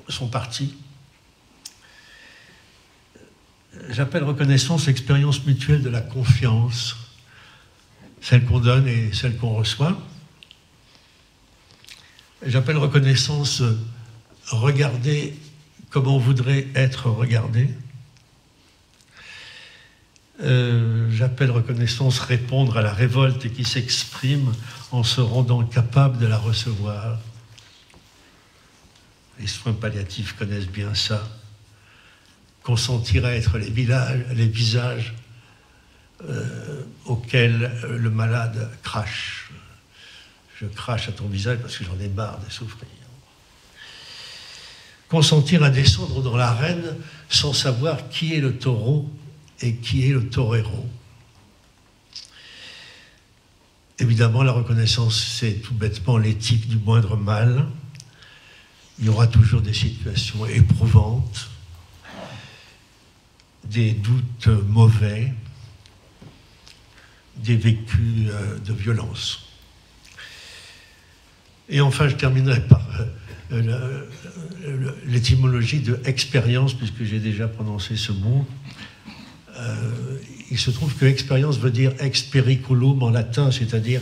sont partis. J'appelle reconnaissance l'expérience mutuelle de la confiance, celle qu'on donne et celle qu'on reçoit. J'appelle reconnaissance regarder comme on voudrait être regardé. J'appelle reconnaissance répondre à la révolte qui s'exprime en se rendant capable de la recevoir. Les soins palliatifs connaissent bien ça. Consentir à être les visages auxquels le malade crache. Je crache à ton visage parce que j'en ai marre de souffrir. Consentir à descendre dans l'arène sans savoir qui est le taureau et qui est le torero. Évidemment, la reconnaissance, c'est tout bêtement l'éthique du moindre mal. Il y aura toujours des situations éprouvantes, des doutes mauvais, des vécus de violence. Et enfin, je terminerai par l'étymologie de expérience, puisque j'ai déjà prononcé ce mot. Il se trouve que expérience veut dire ex periculum en latin, c'est-à-dire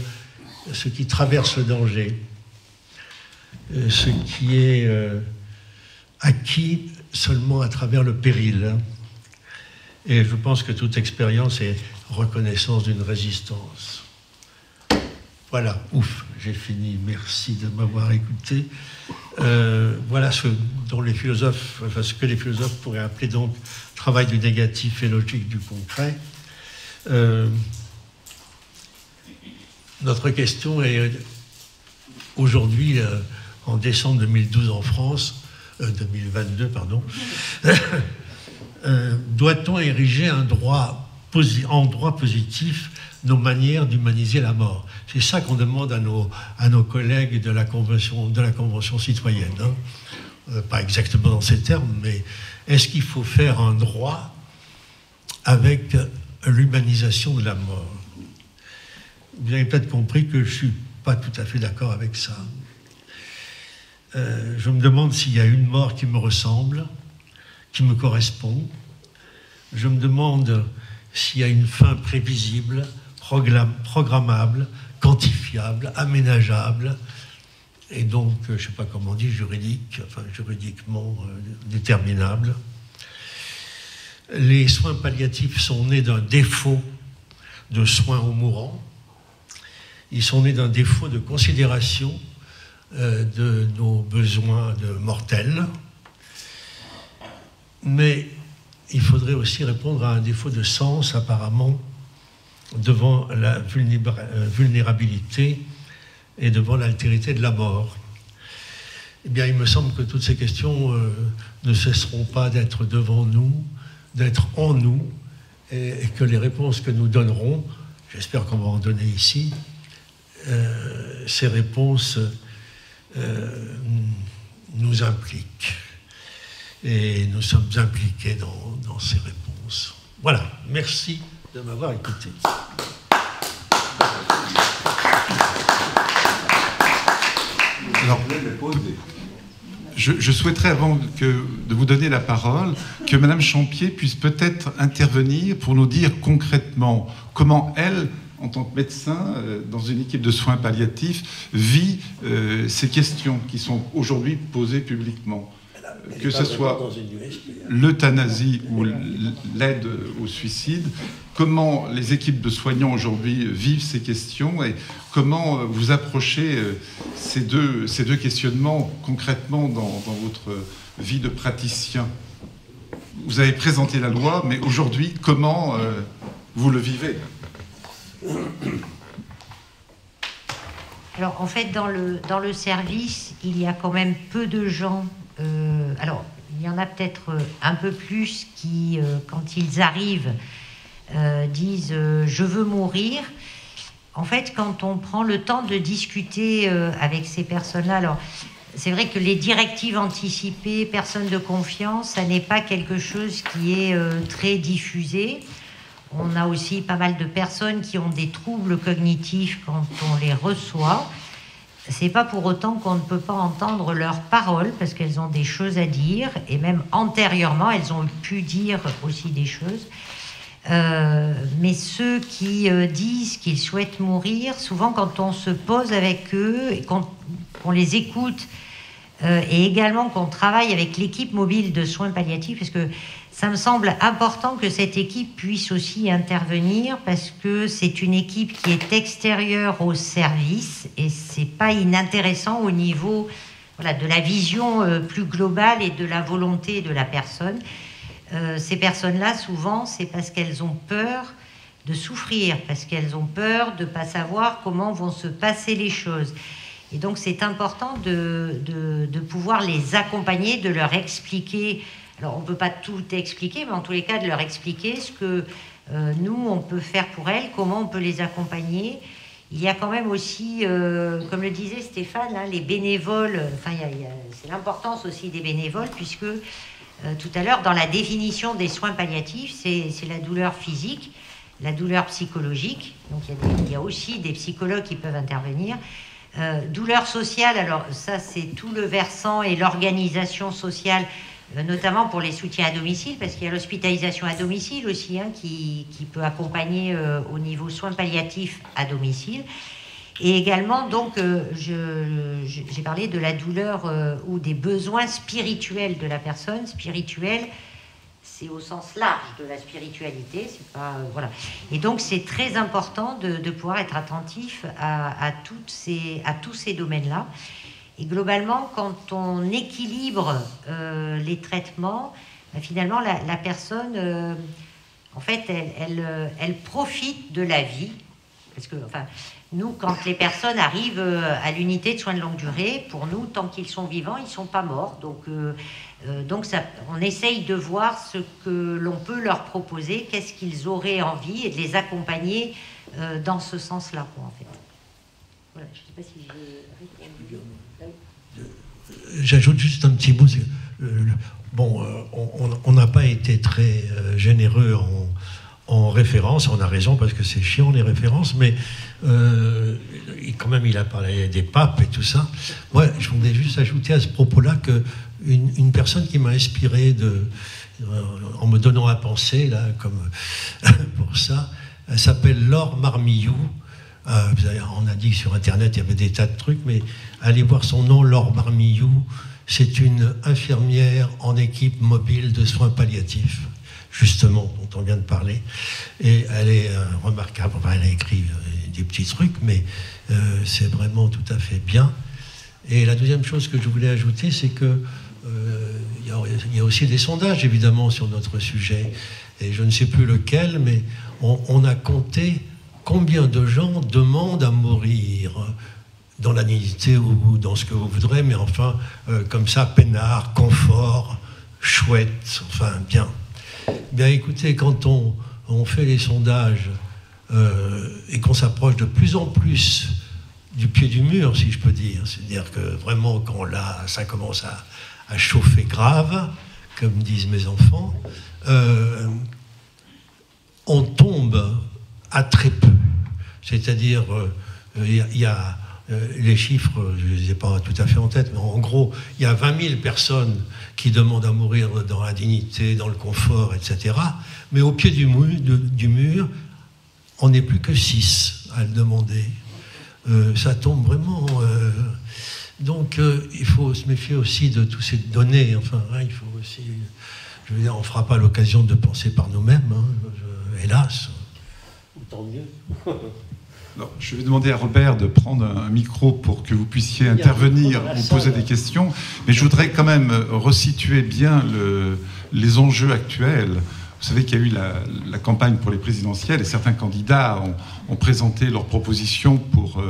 ce qui traverse le danger, ce qui est acquis seulement à travers le péril. Et je pense que toute expérience est reconnaissance d'une résistance. Voilà, ouf, j'ai fini. Merci de m'avoir écouté. Voilà ce dont les philosophes, enfin, ce que les philosophes pourraient appeler donc travail du négatif et logique du concret. Notre question est aujourd'hui, en décembre 2012 en France, 2022, pardon, doit-on ériger en droit positif nos manières d'humaniser la mort? C'est ça qu'on demande à nos collègues de la Convention citoyenne. Hein. Pas exactement dans ces termes, mais est-ce qu'il faut faire un droit avec l'humanisation de la mort? Vous avez peut-être compris que je ne suis pas tout à fait d'accord avec ça. Je me demande s'il y a une mort qui me ressemble, qui me correspond. Je me demande s'il y a une fin prévisible, programmable, quantifiable, aménageable, et donc, je ne sais pas comment on dit, juridiquement déterminable. Les soins palliatifs sont nés d'un défaut de soins aux mourants. Ils sont nés d'un défaut de considération de nos besoins de mortels. Mais il faudrait aussi répondre à un défaut de sens, apparemment, devant la vulnérabilité et devant l'altérité de la mort. Eh bien, il me semble que toutes ces questions ne cesseront pas d'être devant nous, d'être en nous, et que les réponses que nous donnerons, j'espère qu'on va en donner ici, ces réponses nous impliquent. Et nous sommes impliqués dans ces réponses. Voilà, merci de m'avoir écouté. Alors, je souhaiterais, avant de vous donner la parole, que Madame Champier puisse peut-être intervenir pour nous dire concrètement comment elle, en tant que médecin, dans une équipe de soins palliatifs, vit ces questions qui sont aujourd'hui posées publiquement. Que ce soit l'euthanasie ou l'aide au suicide, comment les équipes de soignants aujourd'hui vivent ces questions et comment vous approchez ces deux questionnements concrètement dans votre vie de praticien. Vous avez présenté la loi, mais aujourd'hui, comment vous le vivez? Alors, en fait, dans le service, il y a quand même peu de gens. Alors, il y en a peut-être un peu plus qui, quand ils arrivent, disent « je veux mourir ». En fait, quand on prend le temps de discuter avec ces personnes-là, alors c'est vrai que les directives anticipées, personnes de confiance, ça n'est pas quelque chose qui est très diffusé. On a aussi pas mal de personnes qui ont des troubles cognitifs quand on les reçoit. C'est pas pour autant qu'on ne peut pas entendre leurs paroles, parce qu'elles ont des choses à dire, et même antérieurement, elles ont pu dire aussi des choses. Mais ceux qui disent qu'ils souhaitent mourir, souvent quand on se pose avec eux et qu'on les écoute, et également qu'on travaille avec l'équipe mobile de soins palliatifs, parce que ça me semble important que cette équipe puisse aussi intervenir, parce que c'est une équipe qui est extérieure au service et c'est pas inintéressant au niveau de la vision plus globale et de la volonté de la personne. Ces personnes-là, souvent, c'est parce qu'elles ont peur de souffrir, parce qu'elles ont peur de ne pas savoir comment vont se passer les choses. Et donc, c'est important de pouvoir les accompagner, de leur expliquer. Alors, on ne peut pas tout expliquer, mais en tous les cas, de leur expliquer ce que nous, on peut faire pour elles, comment on peut les accompagner. Il y a quand même aussi, comme le disait Stéphane, hein, les bénévoles, c'est l'importance aussi des bénévoles, puisque tout à l'heure, dans la définition des soins palliatifs, c'est la douleur physique, la douleur psychologique. Donc, il y a aussi des psychologues qui peuvent intervenir. Douleur sociale, alors ça, c'est tout le versant et l'organisation sociale, notamment pour les soutiens à domicile, parce qu'il y a l'hospitalisation à domicile aussi, hein, qui peut accompagner au niveau soins palliatifs à domicile. Et également, donc, j'ai parlé de la douleur ou des besoins spirituels de la personne. Spirituel, c'est au sens large de la spiritualité. C'est pas, voilà. Et donc, c'est très important de pouvoir être attentif à tous ces domaines-là. Et globalement, quand on équilibre les traitements, finalement, la personne, en fait, elle profite de la vie. Parce que, enfin, nous, quand les personnes arrivent à l'unité de soins de longue durée, pour nous, tant qu'ils sont vivants, ils ne sont pas morts. Donc ça, on essaye de voir ce que l'on peut leur proposer, qu'est-ce qu'ils auraient envie, et de les accompagner dans ce sens-là, en fait. Voilà, je ne sais pas si j'ai répondu. J'ajoute juste un petit bout. On n'a pas été très généreux en référence. On a raison parce que c'est chiant les références, mais quand même il a parlé des papes et tout ça. Moi, je voulais juste ajouter à ce propos-là que une personne qui m'a inspiré en me donnant à penser là, comme pour ça, elle s'appelle Laure Marmillou. On a dit que sur Internet il y avait des tas de trucs, mais allez voir son nom, Laure Marmillou. C'est une infirmière en équipe mobile de soins palliatifs, justement, dont on vient de parler. Et elle est remarquable. Enfin, elle a écrit des petits trucs, mais c'est vraiment tout à fait bien. Et la deuxième chose que je voulais ajouter, c'est que il y a aussi des sondages, évidemment, sur notre sujet. Et je ne sais plus lequel, mais on a compté combien de gens demandent à mourir dans la dignité ou dans ce que vous voudrez, mais enfin, comme ça, peinard, confort, chouette, enfin, bien. Bien, écoutez, quand on fait les sondages et qu'on s'approche de plus en plus du pied du mur, si je peux dire, c'est-à-dire que vraiment, quand là, ça commence à chauffer grave, comme disent mes enfants, on tombe à très peu. C'est-à-dire, il y a les chiffres, je ne les ai pas tout à fait en tête, mais en gros, il y a 20 000 personnes qui demandent à mourir dans la dignité, dans le confort, etc. Mais au pied du mur, on n'est plus que 6 à le demander. Ça tombe vraiment... Donc, il faut se méfier aussi de toutes ces données. Enfin, hein, il faut aussi... Je veux dire, on ne fera pas l'occasion de penser par nous-mêmes, hein, hélas. Ou tant mieux. Alors, je vais demander à Robert de prendre un micro pour que vous puissiez intervenir ou poser des questions. Mais je voudrais quand même resituer bien les enjeux actuels. Vous savez qu'il y a eu la campagne pour les présidentielles et certains candidats ont présenté leurs propositions pour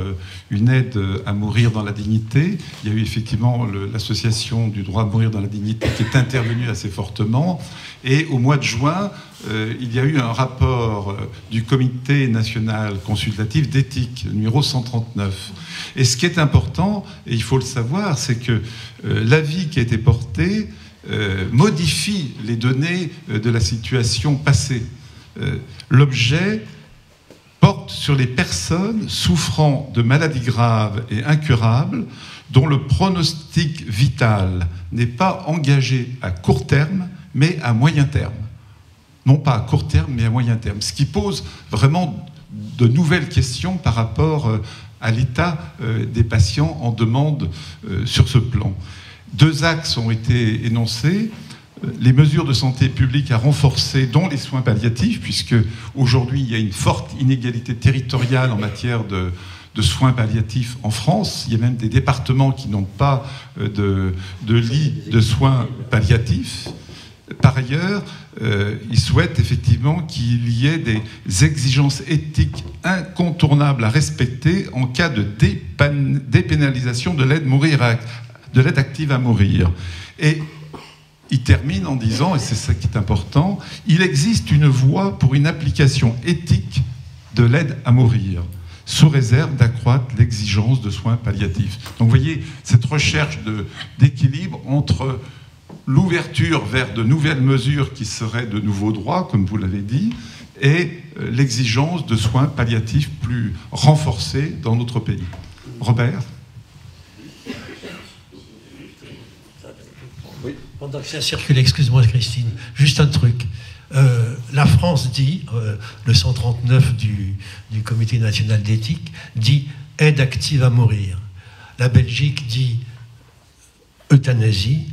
une aide à mourir dans la dignité. Il y a eu effectivement l'association du droit à mourir dans la dignité qui est intervenue assez fortement. Et au mois de juin, il y a eu un rapport du Comité national consultatif d'éthique, numéro 139. Et ce qui est important, et il faut le savoir, c'est que l'avis qui a été porté modifie les données de la situation passée. L'objet porte sur les personnes souffrant de maladies graves et incurables dont le pronostic vital n'est pas engagé à court terme, mais à moyen terme. Non pas à court terme, mais à moyen terme. Ce qui pose vraiment de nouvelles questions par rapport à l'état des patients en demande sur ce plan. 2 axes ont été énoncés. Les mesures de santé publique à renforcer, dont les soins palliatifs, puisque aujourd'hui il y a une forte inégalité territoriale en matière de soins palliatifs en France. Il y a même des départements qui n'ont pas de lits de soins palliatifs. Par ailleurs, ils souhaitent effectivement qu'il y ait des exigences éthiques incontournables à respecter en cas de dépénalisation de l'aide active à mourir. Et il termine en disant, et c'est ça qui est important, il existe une voie pour une application éthique de l'aide à mourir, sous réserve d'accroître l'exigence de soins palliatifs. Donc vous voyez, cette recherche d'équilibre entre l'ouverture vers de nouvelles mesures qui seraient de nouveaux droits, comme vous l'avez dit, et l'exigence de soins palliatifs plus renforcés dans notre pays. Robert ? Oui. Pendant que ça circule, excuse-moi Christine, juste un truc. La France dit, le 139 du Comité national d'éthique, dit aide active à mourir. La Belgique dit euthanasie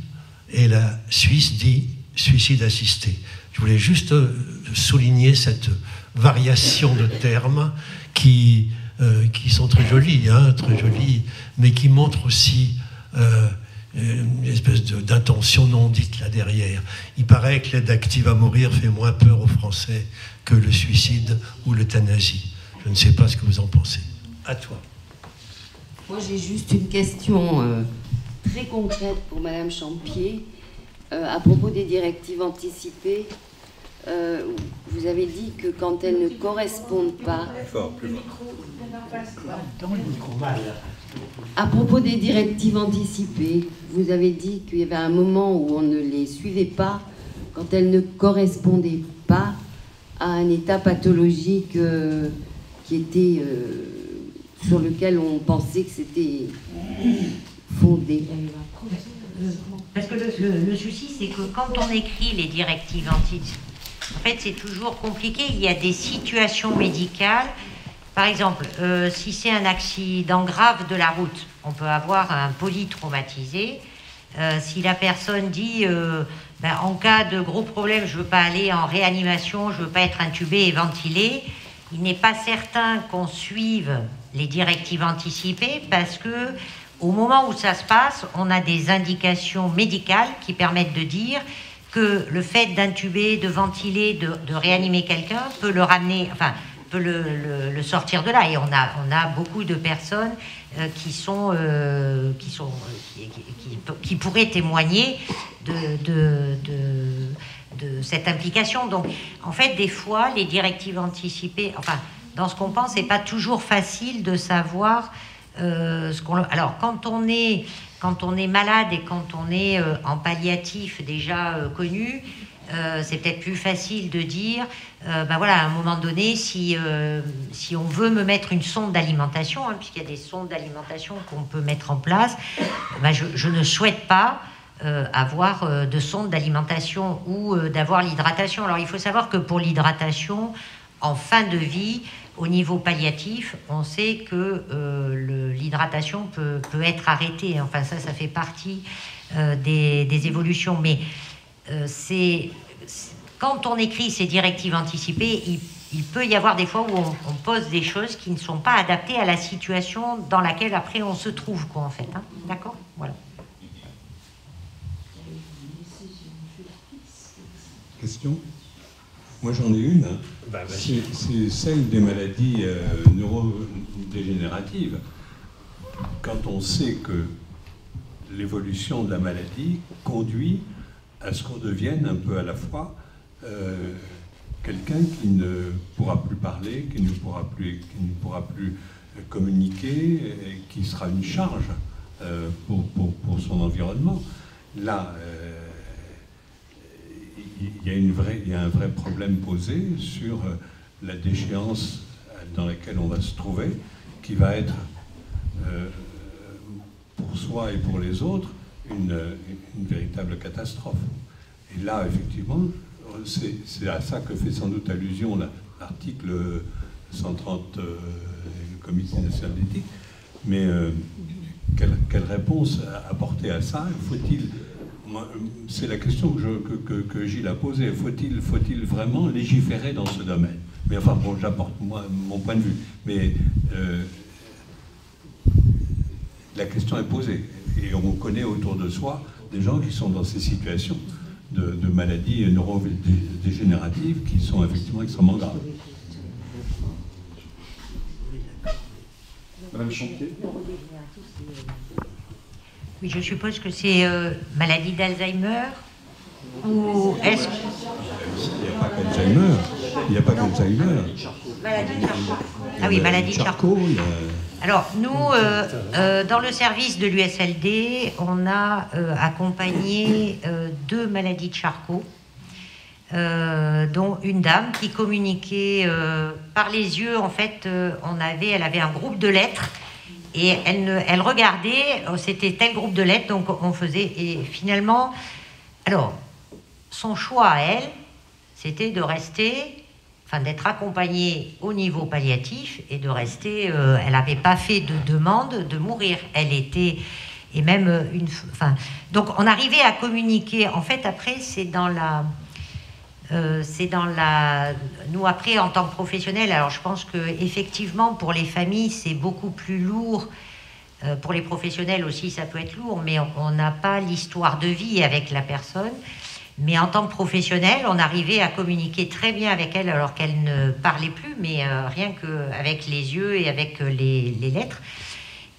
et la Suisse dit suicide assisté. Je voulais juste souligner cette variation de termes qui sont très jolis, mais qui montrent aussi une espèce d'intention non dite là derrière. Il paraît que l'aide active à mourir fait moins peur aux Français que le suicide ou l'euthanasie. Je ne sais pas ce que vous en pensez. À toi. Moi, j'ai juste une question très concrète pour Madame Champier à propos des directives anticipées. Vous avez dit que quand elles ne correspondent pas... À propos des directives anticipées, vous avez dit qu'il y avait un moment où on ne les suivait pas quand elles ne correspondaient pas à un état pathologique qui était sur lequel on pensait que c'était fondé. Parce que le souci, c'est que quand on écrit les directives anticipées, en fait, c'est toujours compliqué. Il y a des situations médicales. Par exemple, si c'est un accident grave de la route, on peut avoir un polytraumatisé. Si la personne dit en cas de gros problème, je ne veux pas aller en réanimation, je ne veux pas être intubé et ventilé, il n'est pas certain qu'on suive les directives anticipées parce que au moment où ça se passe, on a des indications médicales qui permettent de dire que le fait d'intuber, de ventiler, de réanimer quelqu'un peut le ramener, enfin, peut le sortir de là. Et on a beaucoup de personnes qui pourraient témoigner de cette implication. Donc, en fait, des fois, les directives anticipées, enfin, dans ce qu'on pense, c'est pas toujours facile de savoir ce qu'on... Alors, quand on est malade et quand on est en palliatif déjà connu, c'est peut-être plus facile de dire, voilà, à un moment donné, si on veut me mettre une sonde d'alimentation, puisqu'il y a des sondes d'alimentation qu'on peut mettre en place, je ne souhaite pas avoir de sonde d'alimentation ou d'avoir l'hydratation. Alors, il faut savoir que pour l'hydratation, en fin de vie, au niveau palliatif, on sait que l'hydratation peut être arrêtée. Enfin, ça fait partie des évolutions. Mais quand on écrit ces directives anticipées, il peut y avoir des fois où on pose des choses qui ne sont pas adaptées à la situation dans laquelle après on se trouve, quoi, en fait. D'accord ? Voilà. Question ? Moi, j'en ai une. C'est celle des maladies neurodégénératives. Quand on sait que l'évolution de la maladie conduit à ce qu'on devienne un peu à la fois quelqu'un qui ne pourra plus parler, qui ne pourra plus communiquer, et qui sera une charge pour son environnement. Là, il y a un vrai problème posé sur la déchéance dans laquelle on va se trouver, qui va être pour soi et pour les autres une véritable catastrophe. Et là, effectivement, c'est à ça que fait sans doute allusion l'article 130 du Comité national d'éthique. Mais quelle réponse apporter à ça? Faut-il... C'est la question que Gilles a posée. Faut-il vraiment légiférer dans ce domaine? Mais enfin, bon, j'apporte mon point de vue. Mais la question est posée. Et on connaît autour de soi des gens qui sont dans ces situations de maladies neurodégénératives qui sont effectivement extrêmement graves. Madame Champier. Oui, je suppose que c'est maladie d'Alzheimer ou est-ce... Il n'y a pas qu'Alzheimer. Maladie de Charcot. Ah oui, maladie de Charcot. Alors, nous, dans le service de l'USLD, on a accompagné 2 maladies de Charcot, dont une dame qui communiquait par les yeux. En fait, elle avait un groupe de lettres et elle regardait, c'était tel groupe de lettres, donc on faisait. Et finalement, alors, son choix à elle, c'était de rester... Enfin, d'être accompagnée au niveau palliatif et de rester... elle n'avait pas fait de demande de mourir. Elle était... Et même une... Enfin, donc, on arrivait à communiquer. En fait, après, c'est dans la... Nous, après, en tant que professionnels, alors je pense qu'effectivement, pour les familles, c'est beaucoup plus lourd Pour les professionnels aussi, ça peut être lourd, mais on n'a pas l'histoire de vie avec la personne. Mais en tant que professionnel, on arrivait à communiquer très bien avec elle alors qu'elle ne parlait plus, mais rien qu'avec les yeux et avec les lettres.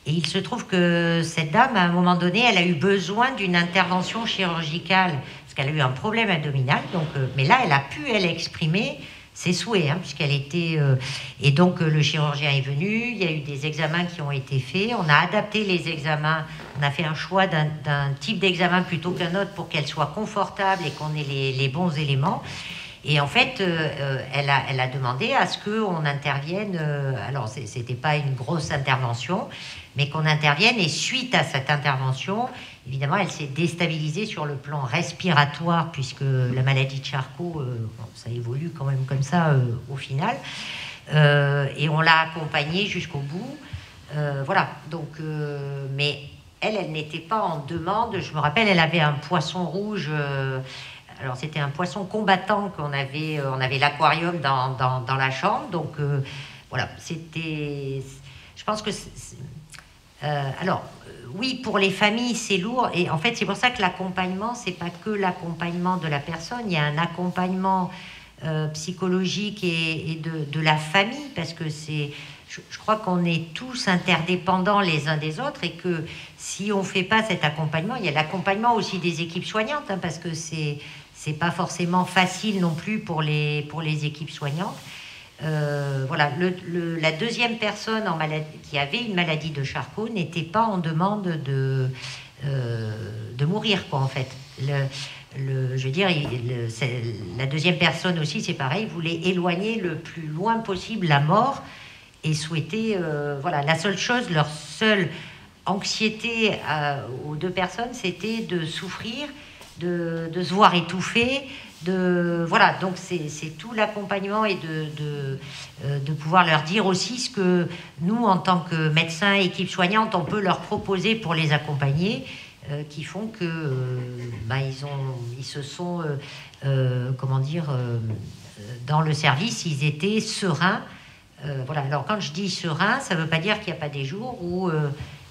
Et il se trouve que cette dame, à un moment donné, elle a eu besoin d'une intervention chirurgicale, parce qu'elle a eu un problème abdominal. Donc, mais là, elle a pu, elle, exprimer ses souhaits, hein, puisqu'elle était... et donc, le chirurgien est venu, il y a eu des examens qui ont été faits, on a adapté les examens, on a fait un choix d'un type d'examen plutôt qu'un autre pour qu'elle soit confortable et qu'on ait les bons éléments. Et en fait, elle a demandé à ce qu'on intervienne, alors c'était pas une grosse intervention, mais qu'on intervienne, et suite à cette intervention, évidemment, elle s'est déstabilisée sur le plan respiratoire, puisque la maladie de Charcot, ça évolue quand même comme ça au final, et on l'a accompagnée jusqu'au bout. Voilà, donc, mais elle n'était pas en demande. Je me rappelle, elle avait un poisson rouge... alors c'était un poisson combattant qu'on avait, on avait l'aquarium dans la chambre, donc voilà, c'était, je pense que alors oui, pour les familles c'est lourd, et en fait c'est pour ça que l'accompagnement, c'est pas que l'accompagnement de la personne, il y a un accompagnement psychologique et de la famille, parce que c'est, je crois qu'on est tous interdépendants les uns des autres, et que si on fait pas cet accompagnement, il y a l'accompagnement aussi des équipes soignantes, hein, parce que c'est pas forcément facile non plus pour les équipes soignantes. Voilà, la deuxième personne qui avait une maladie de Charcot n'était pas en demande de mourir, quoi, en fait. Je veux dire, la deuxième personne aussi, c'est pareil, voulait éloigner le plus loin possible la mort et souhaitait, voilà, la seule chose, leur seule anxiété aux deux personnes, c'était de souffrir, de se voir étouffer, voilà, donc c'est tout l'accompagnement, et de pouvoir leur dire aussi ce que nous, en tant que médecins, équipe soignante, on peut leur proposer pour les accompagner, qui font que ils se sont comment dire, dans le service, ils étaient sereins. Voilà. Alors quand je dis serein, ça ne veut pas dire qu'il n'y a pas des jours où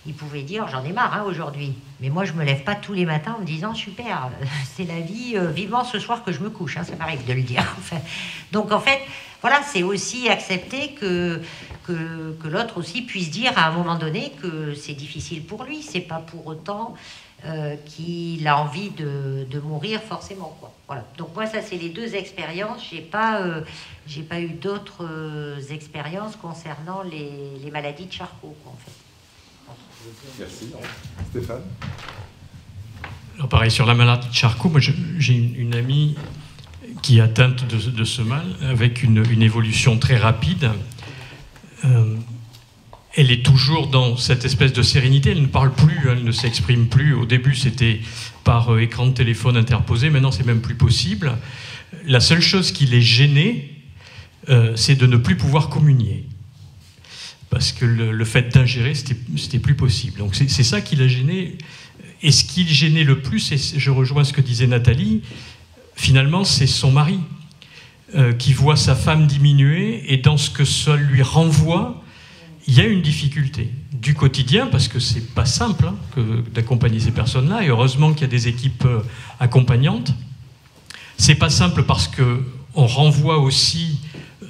ils pouvaient dire j'en ai marre, hein, aujourd'hui. Mais moi je me lève pas tous les matins en me disant super, c'est la vie, vivement ce soir que je me couche, hein, ça m'arrive de le dire. Enfin, donc en fait, voilà, c'est aussi accepter que l'autre aussi puisse dire à un moment donné que c'est difficile pour lui. C'est pas pour autant qu'il a envie de mourir forcément, quoi. Voilà. Donc moi ça c'est les deux expériences. J'ai pas eu d'autres expériences concernant les maladies de Charcot, quoi, en fait. Merci. Stéphane? Alors pareil, sur la maladie de Charcot, moi j'ai une amie qui est atteinte de ce mal, avec une évolution très rapide. Elle est toujours dans cette espèce de sérénité, elle ne parle plus, elle ne s'exprime plus. Au début, c'était par écran de téléphone interposé, maintenant c'est même plus possible. La seule chose qui les gênait, c'est de ne plus pouvoir communier. Parce que le fait d'ingérer, c'était plus possible. Donc c'est ça qui l'a gêné. Et ce qui le gênait le plus, et je rejoins ce que disait Nathalie, finalement c'est son mari qui voit sa femme diminuer, et dans ce que ça lui renvoie, il y a une difficulté du quotidien, parce que c'est pas simple, hein, d'accompagner ces personnes-là, et heureusement qu'il y a des équipes accompagnantes. C'est pas simple parce que on renvoie aussi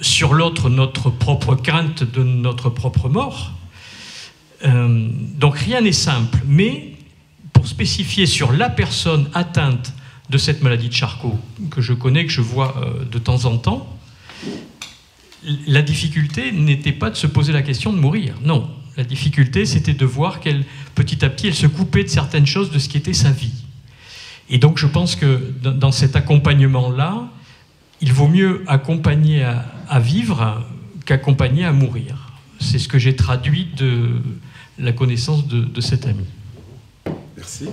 sur l'autre notre propre crainte de notre propre mort. Donc rien n'est simple, mais pour spécifier sur la personne atteinte de cette maladie de Charcot, que je connais, que je vois de temps en temps, la difficulté n'était pas de se poser la question de mourir, non. La difficulté, c'était de voir qu'elle, petit à petit, elle se coupait de certaines choses de ce qui était sa vie. Et donc je pense que dans cet accompagnement-là, il vaut mieux accompagner à vivre qu'accompagner à mourir. C'est ce que j'ai traduit de la connaissance de cet ami. Merci.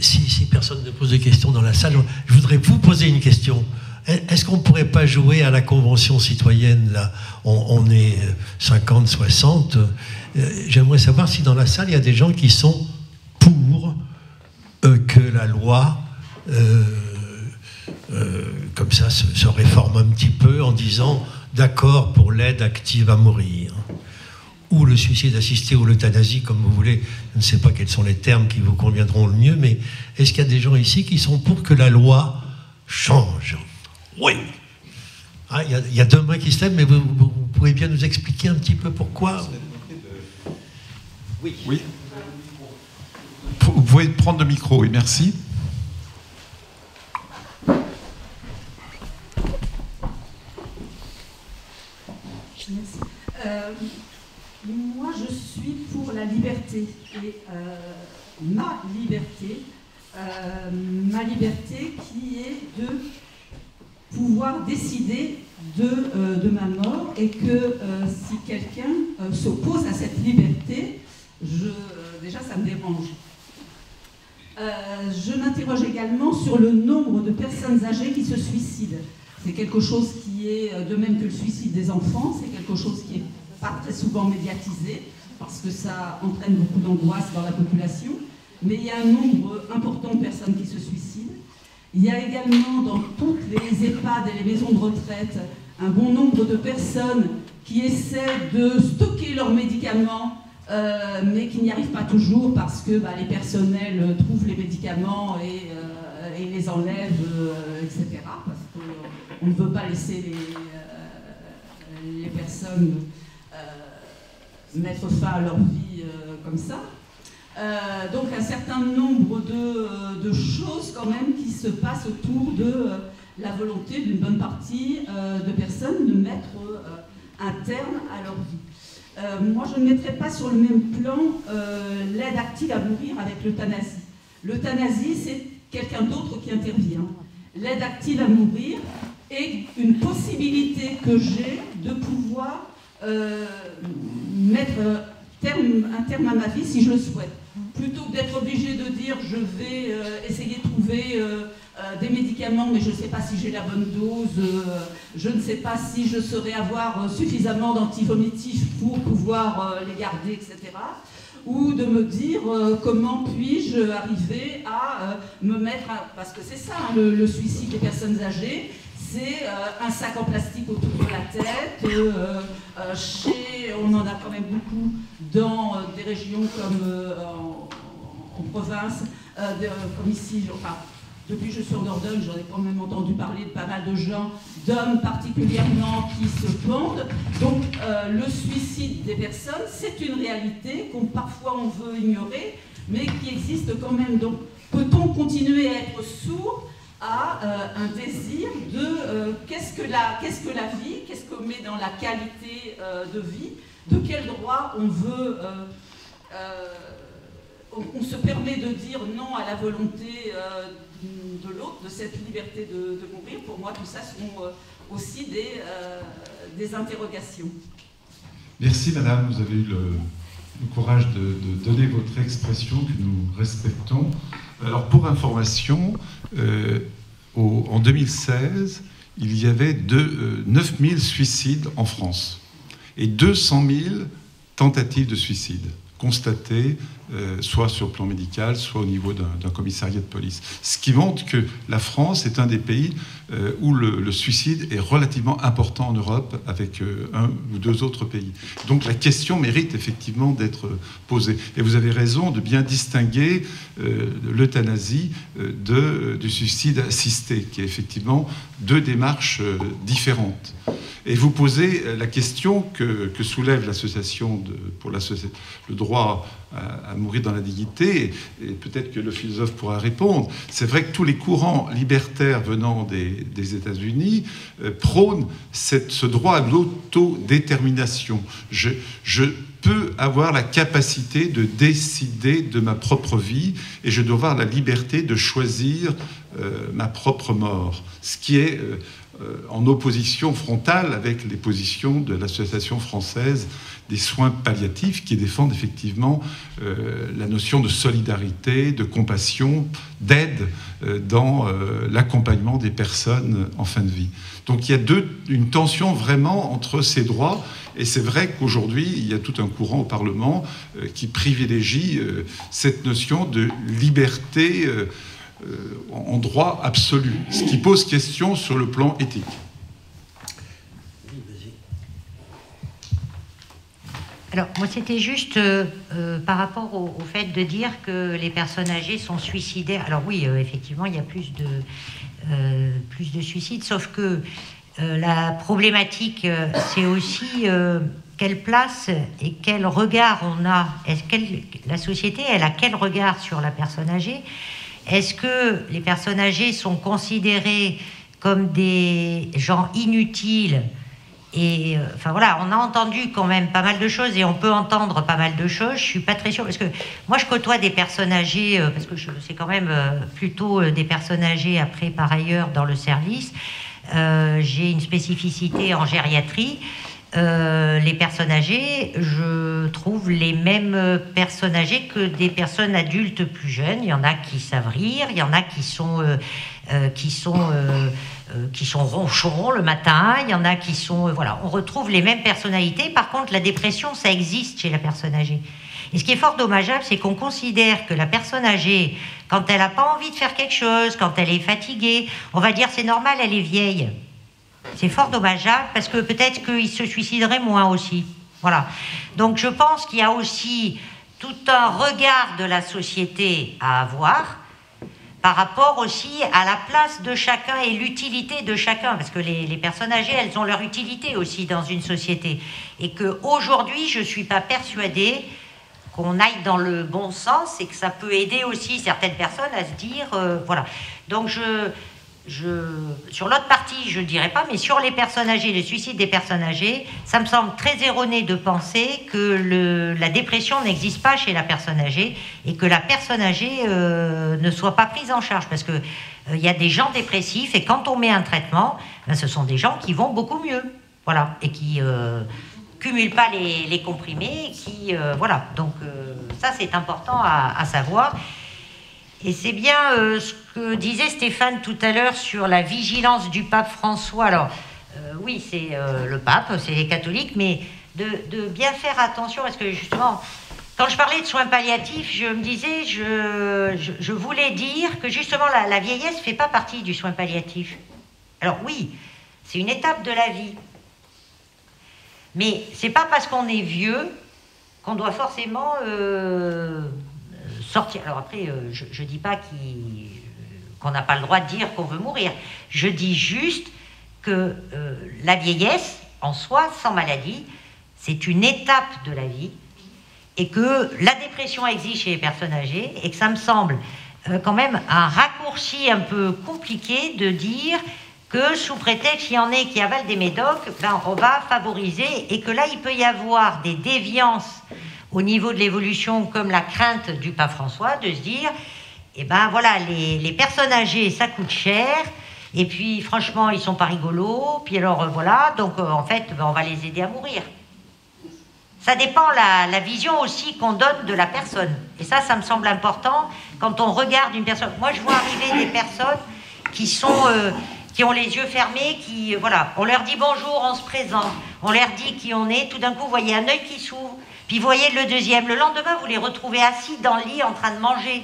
Si personne ne pose de questions dans la salle, je voudrais vous poser une question. Est-ce qu'on ne pourrait pas jouer à la Convention citoyenne, là? On est 50, 60. J'aimerais savoir si dans la salle, il y a des gens qui sont pour que la loi, comme ça, se réforme un petit peu en disant d'accord pour l'aide active à mourir, ou le suicide assisté ou l'euthanasie, comme vous voulez. Je ne sais pas quels sont les termes qui vous conviendront le mieux, mais est-ce qu'il y a des gens ici qui sont pour que la loi change? Oui. Ah, il y a deux mains qui se lèvent, mais vous pouvez bien nous expliquer un petit peu pourquoi? Oui. Vous pouvez prendre le micro, oui, merci. Merci. Moi, je suis pour la liberté. Et ma liberté qui est de pouvoir décider de ma mort, et que si quelqu'un s'oppose à cette liberté, déjà ça me dérange. Je m'interroge également sur le nombre de personnes âgées qui se suicident. C'est quelque chose qui est, de même que le suicide des enfants, c'est quelque chose qui n'est pas très souvent médiatisé, parce que ça entraîne beaucoup d'angoisse dans la population. Mais il y a un nombre important de personnes qui se suicident. Il y a également dans toutes les EHPAD et les maisons de retraite un bon nombre de personnes qui essaient de stocker leurs médicaments, mais qui n'y arrivent pas toujours parce que les personnels trouvent les médicaments et les enlèvent, etc. Parce qu'on ne veut pas laisser les personnes mettre fin à leur vie comme ça. Donc un certain nombre de choses quand même qui se passent autour de la volonté d'une bonne partie de personnes de mettre un terme à leur vie. Moi, je ne mettrais pas sur le même plan l'aide active à mourir avec l'euthanasie. L'euthanasie, c'est quelqu'un d'autre qui intervient. L'aide active à mourir est une possibilité que j'ai de pouvoir mettre un terme à ma vie si je le souhaite. Plutôt que d'être obligé de dire je vais essayer de trouver des médicaments, mais je ne sais pas si j'ai la bonne dose, je ne sais pas si je saurais avoir suffisamment d'antivomitifs pour pouvoir les garder, etc. Ou de me dire comment puis-je arriver à me mettre... Parce que c'est ça, hein, le suicide des personnes âgées, c'est un sac en plastique autour de la tête. On en a quand même beaucoup dans des régions comme en province, comme ici. Enfin, depuis que je suis en Dordogne, j'en ai quand même entendu parler de pas mal de gens, d'hommes particulièrement, qui se pendent. Donc le suicide des personnes, c'est une réalité qu'on parfois on veut ignorer, mais qui existe quand même. Donc peut-on continuer à être sourd à un désir de qu'est-ce que la vie, qu'est-ce qu'on met dans la qualité de vie, de quel droit on veut, on se permet de dire non à la volonté de l'autre, de cette liberté de mourir. Pour moi, tout ça sont aussi des interrogations. Merci Madame, vous avez eu le courage de donner votre expression que nous respectons. Alors pour information, en 2016, il y avait 9000 suicides en France et 200 000 tentatives de suicide constatées, soit sur le plan médical, soit au niveau d'un commissariat de police. Ce qui montre que la France est un des pays où le suicide est relativement important en Europe, avec un ou deux autres pays. Donc la question mérite effectivement d'être posée. Et vous avez raison de bien distinguer l'euthanasie du suicide assisté, qui est effectivement deux démarches différentes. Et vous posez la question que soulève l'association pour le droit à mourir dans la dignité, et peut-être que le philosophe pourra répondre. C'est vrai que tous les courants libertaires venant des États-Unis prônent ce droit à l'autodétermination. Je peux avoir la capacité de décider de ma propre vie, et je dois avoir la liberté de choisir ma propre mort, ce qui est en opposition frontale avec les positions de l'Association française des soins palliatifs, qui défendent effectivement la notion de solidarité, de compassion, d'aide dans l'accompagnement des personnes en fin de vie. Donc il y a une tension vraiment entre ces droits, et c'est vrai qu'aujourd'hui il y a tout un courant au Parlement qui privilégie cette notion de liberté en droit absolu, ce qui pose question sur le plan éthique. Alors, moi, c'était juste par rapport au fait de dire que les personnes âgées sont suicidaires. Alors oui, effectivement, il y a plus de suicides, sauf que la problématique, c'est aussi quelle place et quel regard on a. La société, elle a quel regard sur la personne âgée? Est-ce que les personnes âgées sont considérées comme des gens inutiles? Et enfin voilà, on a entendu quand même pas mal de choses et on peut entendre pas mal de choses. Je suis pas très sûre parce que moi je côtoie des personnes âgées parce que c'est quand même plutôt des personnes âgées après par ailleurs dans le service. J'ai une spécificité en gériatrie. Les personnes âgées, je trouve les mêmes personnes âgées que des personnes adultes plus jeunes. Il y en a qui savent rire, il y en a qui sont ronchons le matin, il y en a qui sont... voilà, on retrouve les mêmes personnalités. Par contre, la dépression, ça existe chez la personne âgée. Et ce qui est fort dommageable, c'est qu'on considère que la personne âgée, quand elle n'a pas envie de faire quelque chose, quand elle est fatiguée, on va dire c'est normal, elle est vieille. C'est fort dommageable parce que peut-être qu'il se suiciderait moins aussi. Voilà. Donc je pense qu'il y a aussi tout un regard de la société à avoir par rapport aussi à la place de chacun et l'utilité de chacun, parce que les personnes âgées, elles ont leur utilité aussi dans une société. Et qu'aujourd'hui, je ne suis pas persuadée qu'on aille dans le bon sens et que ça peut aider aussi certaines personnes à se dire... voilà. Donc sur l'autre partie, je ne dirais pas, mais sur les personnes âgées, le suicide des personnes âgées, ça me semble très erroné de penser que la dépression n'existe pas chez la personne âgée et que la personne âgée ne soit pas prise en charge. Parce qu'il y a des gens dépressifs et quand on met un traitement, ben, ce sont des gens qui vont beaucoup mieux. Voilà. Et qui cumulent pas les comprimés. Voilà. Donc ça, c'est important à savoir. Et c'est bien ce que disait Stéphane tout à l'heure sur la vigilance du pape François. Alors, oui, c'est le pape, c'est les catholiques, mais de bien faire attention, parce que justement, quand je parlais de soins palliatifs, je me disais, je voulais dire que justement la vieillesse ne fait pas partie du soin palliatif. Alors oui, c'est une étape de la vie. Mais c'est pas parce qu'on est vieux qu'on doit forcément... sortir. Alors après, je ne dis pas qu'on n'a pas le droit de dire qu'on veut mourir. Je dis juste que la vieillesse, en soi, sans maladie, c'est une étape de la vie et que la dépression existe chez les personnes âgées et que ça me semble quand même un raccourci un peu compliqué de dire que sous prétexte qu'il y en ait qui avalent des médocs, ben, on va favoriser et que là, il peut y avoir des déviances au niveau de l'évolution, comme la crainte du pape François, de se dire, eh ben voilà, les personnes âgées, ça coûte cher, et puis franchement, ils sont pas rigolos, puis alors voilà, donc en fait, ben, on va les aider à mourir. Ça dépend la vision aussi qu'on donne de la personne. Et ça me semble important quand on regarde une personne. Moi, je vois arriver des personnes qui ont les yeux fermés, voilà, on leur dit bonjour, on se présente, on leur dit qui on est, tout d'un coup, vous voyez un œil qui s'ouvre, puis vous voyez le deuxième. Le lendemain, vous les retrouvez assis dans le lit en train de manger.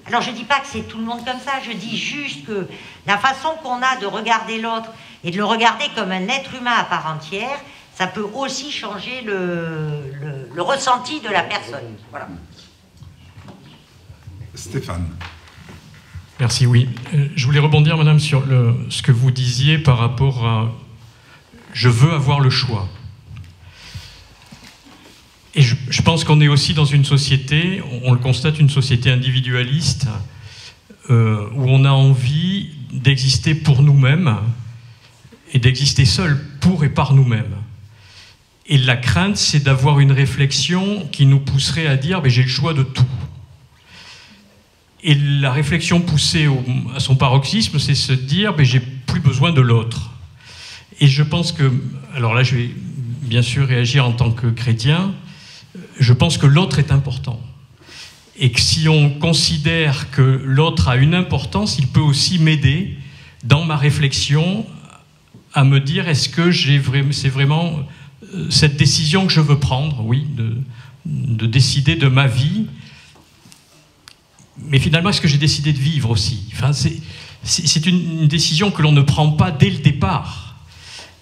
Alors, je ne dis pas que c'est tout le monde comme ça. Je dis juste que la façon qu'on a de regarder l'autre et de le regarder comme un être humain à part entière, ça peut aussi changer le ressenti de la personne. Voilà. Stéphane. Merci, oui. Je voulais rebondir, madame, sur ce que vous disiez par rapport à « je veux avoir le choix ». Et je pense qu'on est aussi dans une société, on le constate, une société individualiste, où on a envie d'exister pour nous-mêmes et d'exister seul pour et par nous-mêmes. Et la crainte, c'est d'avoir une réflexion qui nous pousserait à dire « j'ai le choix de tout ». Et la réflexion poussée à son paroxysme, c'est se dire « j'ai plus besoin de l'autre ». Et je pense que, alors là je vais bien sûr réagir en tant que chrétien, je pense que l'autre est important. Et que si on considère que l'autre a une importance, il peut aussi m'aider dans ma réflexion à me dire est-ce que c'est vraiment cette décision que je veux prendre, oui, de décider de ma vie. Mais finalement, est-ce que j'ai décidé de vivre aussi? Enfin, c'est une décision que l'on ne prend pas dès le départ.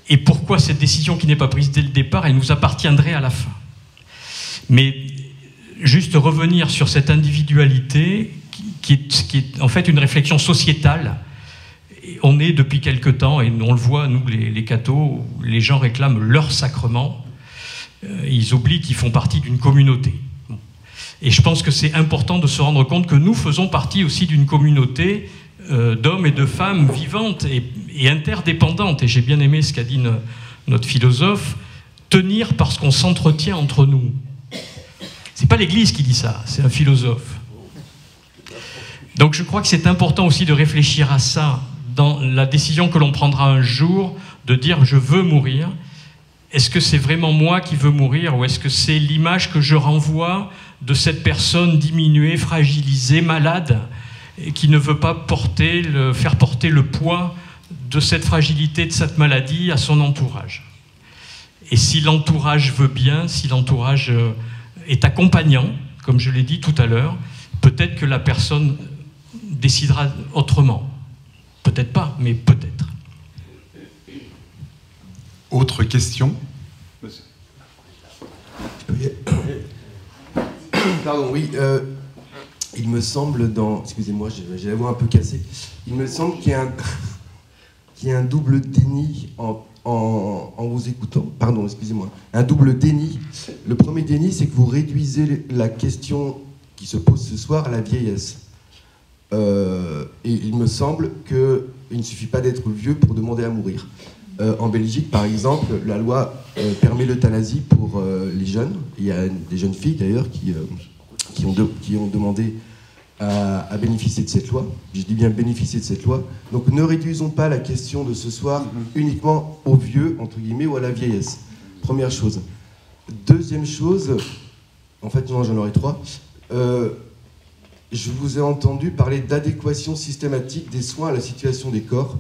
Et pourquoi cette décision qui n'est pas prise dès le départ, elle nous appartiendrait à la fin? Mais juste revenir sur cette individualité qui est en fait une réflexion sociétale. On est depuis quelque temps, et on le voit, nous les cathos, les gens réclament leur sacrement, ils oublient qu'ils font partie d'une communauté. Et je pense que c'est important de se rendre compte que nous faisons partie aussi d'une communauté d'hommes et de femmes vivantes et interdépendantes. Et j'ai bien aimé ce qu'a dit notre philosophe, tenir parce qu'on s'entretient entre nous. C'est pas l'Église qui dit ça, c'est un philosophe. Donc je crois que c'est important aussi de réfléchir à ça dans la décision que l'on prendra un jour, de dire je veux mourir. Est-ce que c'est vraiment moi qui veux mourir, ou est-ce que c'est l'image que je renvoie de cette personne diminuée, fragilisée, malade, et qui ne veut pas faire porter le poids de cette fragilité, de cette maladie à son entourage. Et si l'entourage veut bien, si l'entourage est accompagnant, comme je l'ai dit tout à l'heure, peut-être que la personne décidera autrement. Peut-être pas, mais peut-être. Autre question? Pardon, oui. Il me semble excusez-moi, j'ai la voix un peu cassée. Il me semble qu'il y a un double déni en vous écoutant. Pardon, excusez-moi. Un double déni. Le premier déni, c'est que vous réduisez la question qui se pose ce soir à la vieillesse. Et il me semble qu'il ne suffit pas d'être vieux pour demander à mourir. En Belgique, par exemple, la loi permet l'euthanasie pour les jeunes. Il y a des jeunes filles, d'ailleurs, qui ont demandé à bénéficier de cette loi. Je dis bien bénéficier de cette loi. Donc ne réduisons pas la question de ce soir uniquement aux vieux, entre guillemets, ou à la vieillesse. Première chose. Deuxième chose, en fait, non, j'en aurai trois. Je vous ai entendu parler d'adéquation systématique des soins à la situation des corps.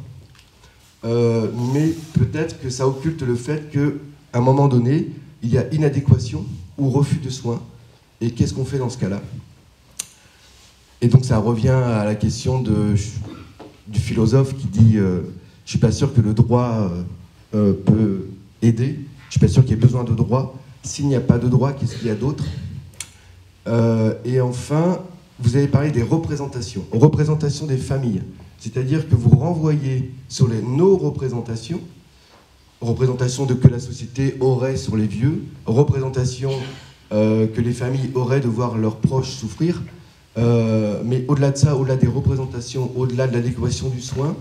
Mais peut-être que ça occulte le fait qu'à un moment donné, il y a inadéquation ou refus de soins. Et qu'est-ce qu'on fait dans ce cas-là? Et donc ça revient à la question du philosophe qui dit je ne suis pas sûr que le droit peut aider, je ne suis pas sûr qu'il y ait besoin de droit. S'il n'y a pas de droit, qu'est-ce qu'il y a d'autre? Et enfin, vous avez parlé des représentations des familles. C'est-à-dire que vous renvoyez sur nos représentations que la société aurait sur les vieux, représentations que les familles auraient de voir leurs proches souffrir, mais au-delà de ça, au-delà des représentations, au-delà de l'adéquation du soin,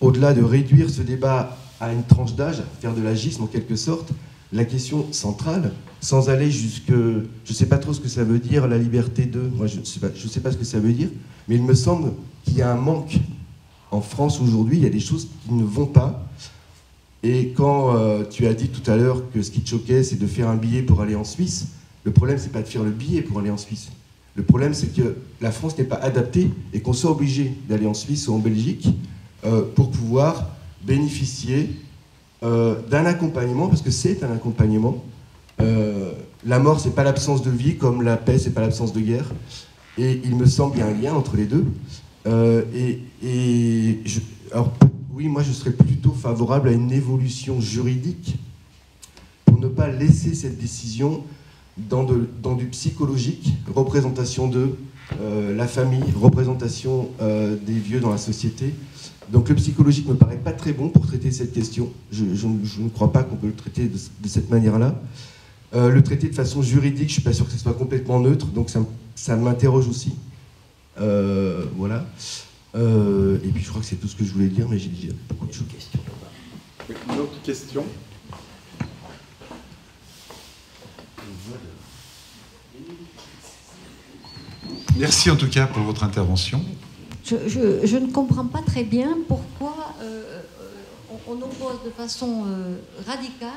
au-delà de réduire ce débat à une tranche d'âge, faire de l'agisme en quelque sorte, la question centrale, sans aller jusque... Je ne sais pas trop ce que ça veut dire, la liberté de... Moi, je ne sais pas ce que ça veut dire, mais il me semble qu'il y a un manque en France aujourd'hui, il y a des choses qui ne vont pas. Et quand tu as dit tout à l'heure que ce qui te choquait, c'est de faire un billet pour aller en Suisse, le problème, c'est pas de faire le billet pour aller en Suisse. Le problème, c'est que la France n'est pas adaptée et qu'on soit obligé d'aller en Suisse ou en Belgique pour pouvoir bénéficier d'un accompagnement, parce que c'est un accompagnement. La mort, c'est pas l'absence de vie, comme la paix, c'est pas l'absence de guerre. Et il me semble qu'il y a un lien entre les deux. Alors, oui, moi, je serais plutôt favorable à une évolution juridique pour ne pas laisser cette décision dans du psychologique, représentation de la famille, représentation des vieux dans la société. Donc le psychologique ne me paraît pas très bon pour traiter cette question. Je ne crois pas qu'on peut le traiter de cette manière-là. Le traiter de façon juridique, je ne suis pas sûr que ce soit complètement neutre, donc ça m'interroge aussi. Voilà. Et puis je crois que c'est tout ce que je voulais dire, mais j'ai dit beaucoup de choses. Une autre question? Merci en tout cas pour votre intervention. Je ne comprends pas très bien pourquoi on oppose de façon radicale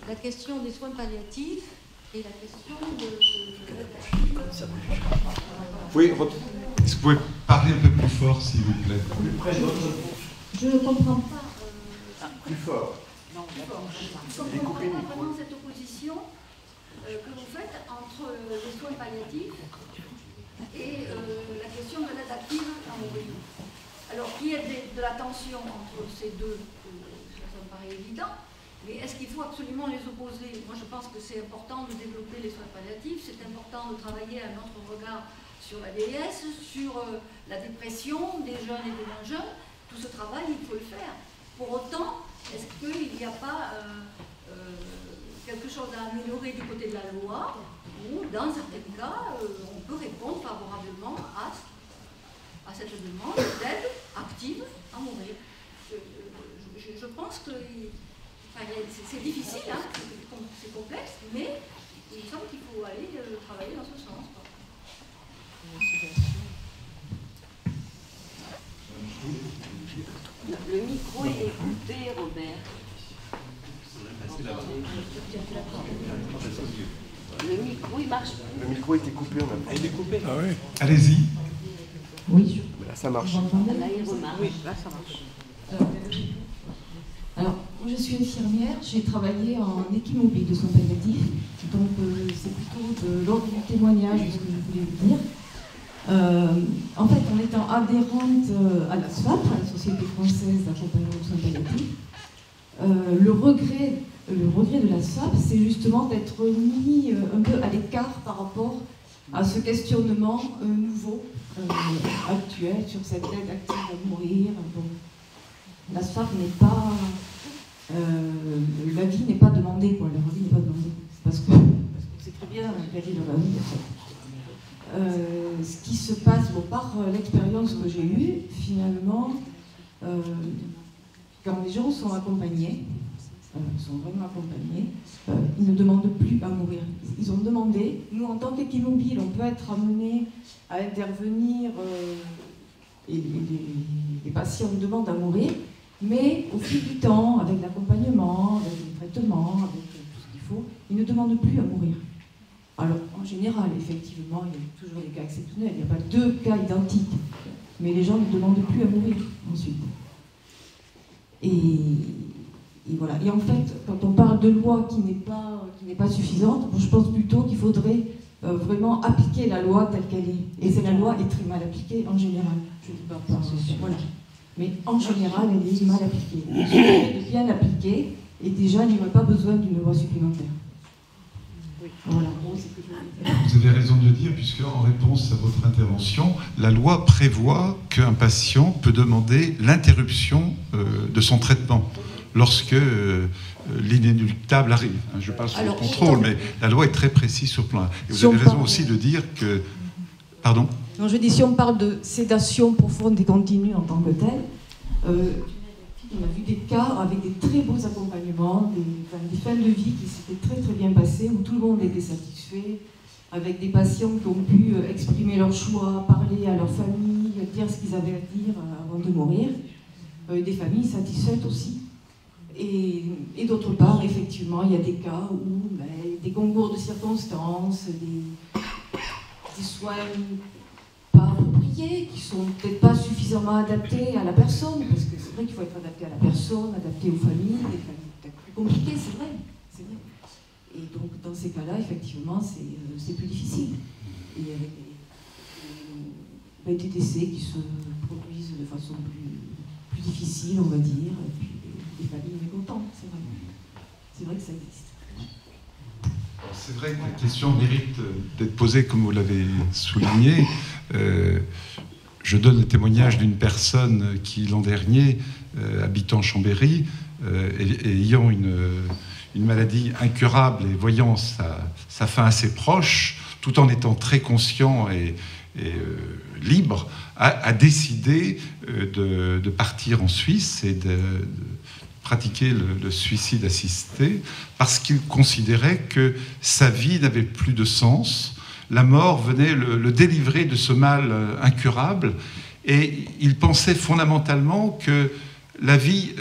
la question des soins palliatifs et la question de... Oui, est-ce que vous pouvez parler un peu plus fort, s'il vous plaît? Je ne comprends pas... Plus fort. Non, je ne comprends pas vraiment cette opposition que vous faites entre les soins palliatifs et la question de l'aide active à mourir. Alors, qu'il y ait de la tension entre ces deux, ça me paraît évident, Mais est-ce qu'il faut absolument les opposer? Moi, je pense que c'est important de développer les soins palliatifs, c'est important de travailler à notre regard sur la vieillesse, sur la dépression des jeunes et des moins jeunes. Tout ce travail, il faut le faire. Pour autant, est-ce qu'il n'y a pas quelque chose à améliorer du côté de la loi, ou dans certains cas, on peut répondre favorablement à cette demande d'aide active à mourir? Je pense que c'est difficile, hein, c'est complexe, mais il me semble qu'il faut aller travailler dans ce sens. Le micro est coupé, Robert. Le micro, il marche plus. Le micro était coupé, on a pas. Il est coupé. Ah oui. Allez-y. Oui, Là, ça marche. Là, il remarche. Oui, là, ça marche. Alors, moi, je suis infirmière, j'ai travaillé en équipe mobile de soins palliatifs, donc c'est plutôt de l'ordre du témoignage de ce que je voulais vous dire. En fait, en étant adhérente à la SFAP, à la Société française d'accompagnement aux soins palliatifs, le regret de la SFAP, c'est justement d'être mis un peu à l'écart par rapport à ce questionnement nouveau, actuel, sur cette aide active à mourir. Bon, la SFAP n'est pas... la vie n'est pas demandée, quoi. La vie n'est pas demandée. Parce que c'est très bien la vie de la vie, en fait. Ce qui se passe, bon, par l'expérience que j'ai eue, finalement, quand les gens sont accompagnés, sont vraiment accompagnés, ils ne demandent plus à mourir. Ils ont demandé, nous en tant qu'équipe mobile, on peut être amené à intervenir, et les patients demandent à mourir, mais au fil du temps, avec l'accompagnement, avec les traitements, avec tout ce qu'il faut, ils ne demandent plus à mourir. Alors, en général, effectivement, il y a toujours des cas exceptionnels, il n'y a pas deux cas identiques, mais les gens ne demandent plus à mourir ensuite. Et voilà. Et en fait, quand on parle de loi qui n'est pas suffisante, je pense plutôt qu'il faudrait vraiment appliquer la loi telle qu'elle est. Et la loi est très mal appliquée en général. Je ne dis pas voilà. Mais en général, elle est mal appliquée. Il suffit de bien l'appliquer, et déjà, il n'y aurait pas besoin d'une loi supplémentaire. Voilà. Vous avez raison de le dire, puisque en réponse à votre intervention, la loi prévoit qu'un patient peut demander l'interruption de son traitement lorsque l'inéluctable arrive. Je passe sous le contrôle, mais la loi est très précise sur ce plan. Et vous avez raison aussi de dire que... Pardon ? Non, je dis, si on parle de sédation profonde et continue en tant que telle, on a vu des cas avec des très beaux accompagnements, des fins de vie qui s'étaient très très bien passées, où tout le monde était satisfait, avec des patients qui ont pu exprimer leur choix, parler à leur famille, dire ce qu'ils avaient à dire avant de mourir, des familles satisfaites aussi. Et d'autre part, effectivement, il y a des cas où des concours de circonstances, des soins pas appropriés, qui sont peut-être pas suffisamment adaptés à la personne, parce que c'est vrai qu'il faut être adapté à la personne, adapté aux familles, des familles peut-être plus compliquées, c'est vrai. Et donc, dans ces cas-là, effectivement, c'est plus difficile. Et avec des décès qui se produisent de façon plus difficile, on va dire, et puis les familles mécontentes, c'est vrai. C'est vrai que ça existe. C'est vrai que la question mérite d'être posée comme vous l'avez souligné. Je donne le témoignage d'une personne qui, l'an dernier, habitant Chambéry, et ayant une maladie incurable et voyant sa fin assez proche, tout en étant très conscient et libre, a décidé de partir en Suisse et de pratiquer le suicide assisté, parce qu'il considérait que sa vie n'avait plus de sens. La mort venait le délivrer de ce mal incurable, et il pensait fondamentalement que la vie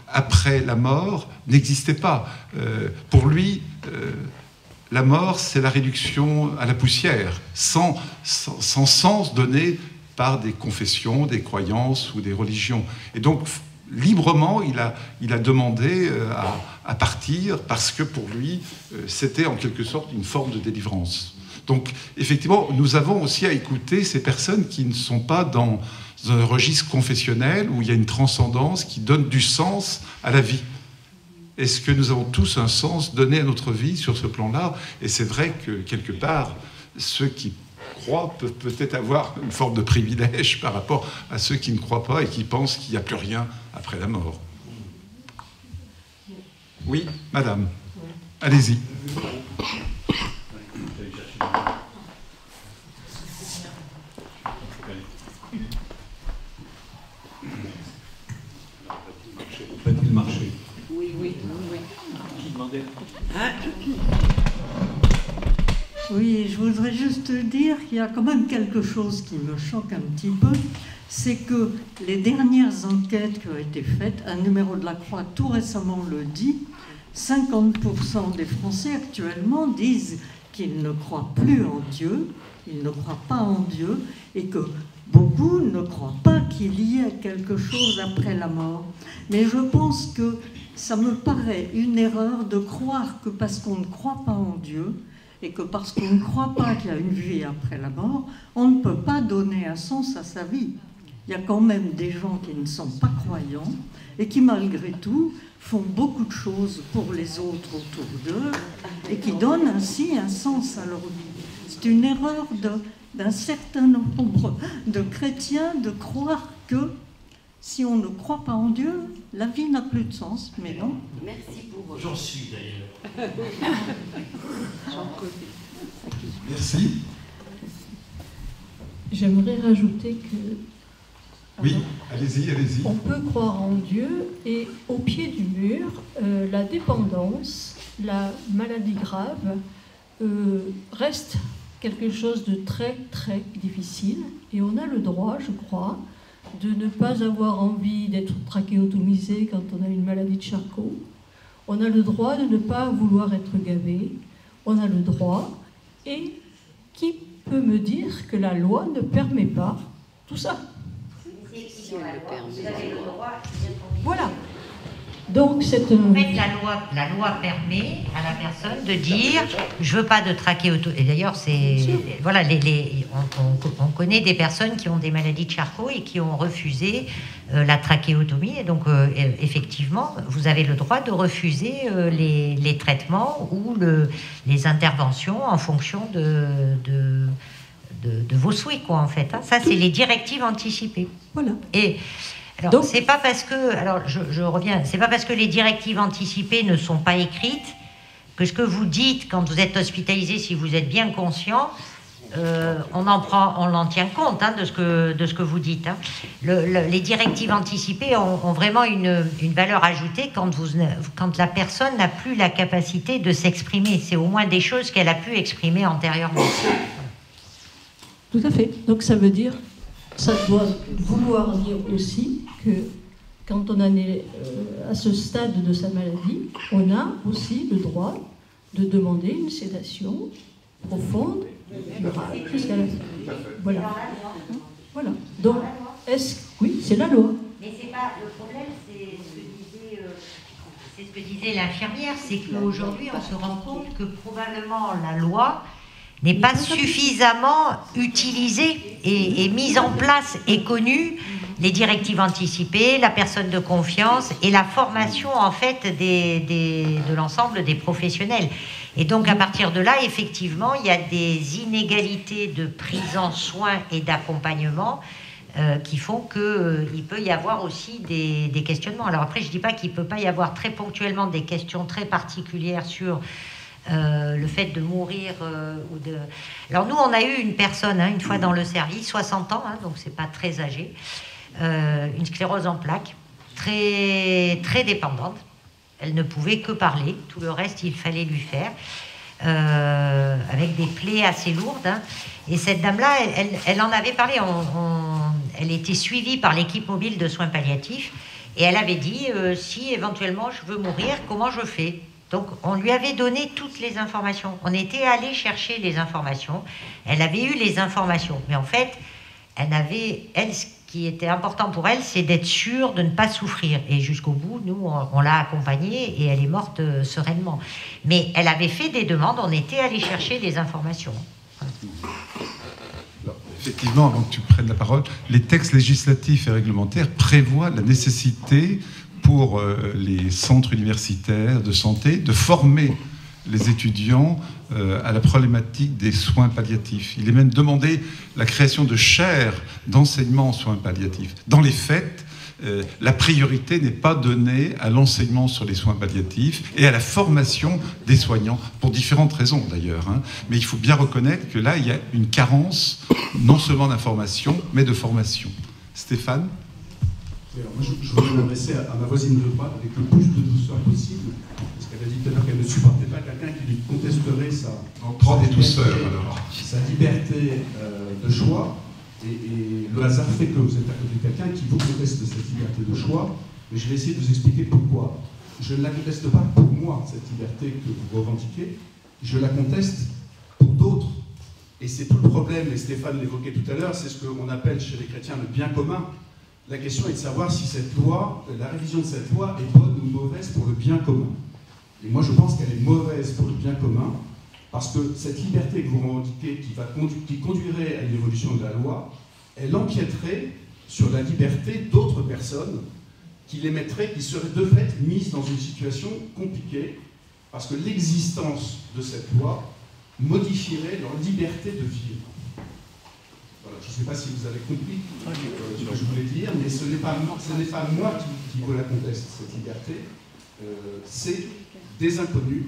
après la mort n'existait pas. Pour lui, la mort, c'est la réduction à la poussière, sans sens donné par des confessions, des croyances ou des religions. Et donc, librement, il a demandé à partir, parce que pour lui, c'était en quelque sorte une forme de délivrance. Donc, effectivement, nous avons aussi à écouter ces personnes qui ne sont pas dans un registre confessionnel où il y a une transcendance qui donne du sens à la vie. Est-ce que nous avons tous un sens donné à notre vie sur ce plan-là? Et c'est vrai que, quelque part, ceux qui croient peuvent peut-être avoir une forme de privilège par rapport à ceux qui ne croient pas et qui pensent qu'il n'y a plus rien après la mort. Oui, madame, allez-y. Va-t-il marcher? Oui. Qui demandait? Oui, je voudrais juste dire qu'il y a quand même quelque chose qui me choque un petit peu, c'est que les dernières enquêtes qui ont été faites, un numéro de la Croix tout récemment le dit, 50% des Français actuellement disent qu'ils ne croient plus en Dieu, ils ne croient pas en Dieu, et que beaucoup ne croient pas qu'il y ait quelque chose après la mort. Mais je pense que ça me paraît une erreur de croire que parce qu'on ne croit pas en Dieu, et que parce qu'on ne croit pas qu'il y a une vie après la mort, on ne peut pas donner un sens à sa vie. Il y a quand même des gens qui ne sont pas croyants et qui, malgré tout, font beaucoup de choses pour les autres autour d'eux et qui donnent ainsi un sens à leur vie. C'est une erreur d'un certain nombre de chrétiens de croire que si on ne croit pas en Dieu, la vie n'a plus de sens. Mais non. Merci pour... J'en suis d'ailleurs. Merci. J'aimerais rajouter que... Oui, allez-y. On peut croire en Dieu et au pied du mur, la dépendance, la maladie grave reste quelque chose de très très difficile et on a le droit, je crois, de ne pas avoir envie d'être trachéotomisé quand on a une maladie de Charcot. On a le droit de ne pas vouloir être gavé. On a le droit. Et qui peut me dire que la loi ne permet pas tout ça? Voilà. Donc, c'est en fait, la loi permet à la personne de dire je veux pas de trachéotomie. Et d'ailleurs, voilà, on connaît des personnes qui ont des maladies de Charcot et qui ont refusé la trachéotomie. Et donc, effectivement, vous avez le droit de refuser les traitements ou les interventions en fonction de vos souhaits, quoi, en fait. Hein. Ça, c'est les directives anticipées. Voilà. Et alors, c'est pas parce que, alors je reviens, c'est pas parce que les directives anticipées ne sont pas écrites que ce que vous dites quand vous êtes hospitalisé, si vous êtes bien conscient, on en tient compte hein, de ce que vous dites. Hein. Les directives anticipées ont vraiment une valeur ajoutée quand la personne n'a plus la capacité de s'exprimer. C'est au moins des choses qu'elle a pu exprimer antérieurement. Tout à fait. Donc ça veut dire, ça doit vouloir dire aussi que quand on en est à ce stade de sa maladie, on a aussi le droit de demander une sédation profonde, durable, jusqu'à la fin. Voilà. Voilà. Donc, oui, c'est la loi. Mais c'est pas le problème, c'est ce que disait l'infirmière, c'est qu'aujourd'hui on se rend compte que probablement la loi n'est pas suffisamment utilisée et mise en place et connue, les directives anticipées, la personne de confiance et la formation en fait de l'ensemble des professionnels. Et donc à partir de là, effectivement, il y a des inégalités de prise en soin et d'accompagnement qui font qu'il peut y avoir aussi des questionnements. Alors après, je ne dis pas qu'il ne peut pas y avoir très ponctuellement des questions très particulières sur le fait de mourir ou de... Alors nous, on a eu une personne, une fois dans le service, 60 ans, donc c'est pas très âgé, une sclérose en plaques, très, très dépendante. Elle ne pouvait que parler, tout le reste, il fallait lui faire, avec des plaies assez lourdes. Et cette dame-là, elle en avait parlé, elle était suivie par l'équipe mobile de soins palliatifs, et elle avait dit, si éventuellement je veux mourir, comment je fais ? Donc, on lui avait donné toutes les informations. On était allé chercher les informations. Elle avait eu les informations. Mais en fait, ce qui était important pour elle, c'est d'être sûre de ne pas souffrir. Et jusqu'au bout, nous, on l'a accompagnée et elle est morte sereinement. Mais elle avait fait des demandes. On était allé chercher les informations. Alors, effectivement, avant que tu prennes la parole, les textes législatifs et réglementaires prévoient la nécessité pour les centres universitaires de santé de former les étudiants à la problématique des soins palliatifs. Il est même demandé la création de chaires d'enseignement en soins palliatifs. Dans les faits, la priorité n'est pas donnée à l'enseignement sur les soins palliatifs et à la formation des soignants, pour différentes raisons d'ailleurs. Mais il faut bien reconnaître que là, il y a une carence, non seulement d'information, mais de formation. Stéphane ? Alors moi, je voudrais m'adresser à ma voisine de droite avec le plus de douceur possible, parce qu'elle a dit tout à l'heure qu'elle ne supportait pas quelqu'un qui lui contesterait sa liberté de choix. Et le hasard fait que vous êtes à côté de quelqu'un qui vous conteste cette liberté de choix, mais je vais essayer de vous expliquer pourquoi. Je ne la conteste pas pour moi, cette liberté que vous revendiquez, je la conteste pour d'autres. Et c'est tout le problème, et Stéphane l'évoquait tout à l'heure, c'est ce qu'on appelle chez les chrétiens le bien commun. La question est de savoir si cette loi, la révision de cette loi est bonne ou mauvaise pour le bien commun. Et moi je pense qu'elle est mauvaise pour le bien commun, parce que cette liberté que vous revendiquez, qui conduirait à une évolution de la loi, elle empiéterait sur la liberté d'autres personnes qui seraient de fait mises dans une situation compliquée, parce que l'existence de cette loi modifierait leur liberté de vivre. Voilà, je ne sais pas si vous avez compris ce que je voulais dire, mais ce n'est pas moi qui vous la conteste, cette liberté, c'est des inconnus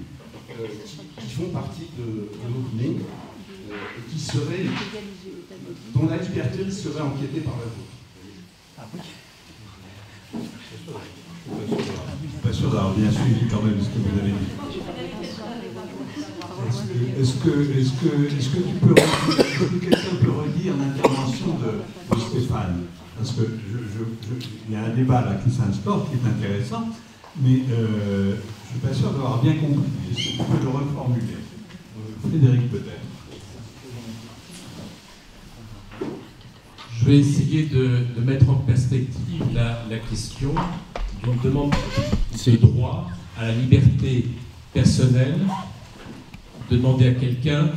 qui font partie de notre monde et dont la liberté serait empiétée par la vôtre. Je ne suis pas sûr d'avoir bien suivi quand même ce que vous avez dit. Est-ce que quelqu'un peut redire l'intervention de Stéphane? Parce que il y a un débat là qui s'instaure, qui est intéressant, mais je ne suis pas sûr d'avoir bien compris. Est-ce que vous pouvez le reformuler? Frédéric, peut-être. Je vais essayer de mettre en perspective la question d'une demande de droit à la liberté personnelle, de demander à quelqu'un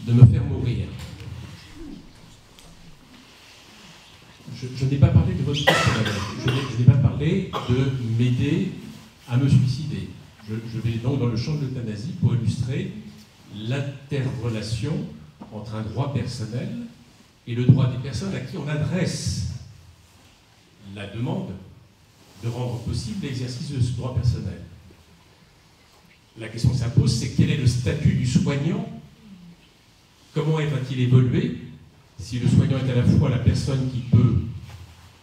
de me faire mourir. Je n'ai pas parlé de votre personnel, je n'ai pas parlé de m'aider à me suicider. Je vais donc dans le champ de l'euthanasie pour illustrer l'interrelation entre un droit personnel et le droit des personnes à qui on adresse la demande de rendre possible l'exercice de ce droit personnel. La question qui s'impose, c'est quel est le statut du soignant? Comment va-t-il évoluer si le soignant est à la fois la personne qui peut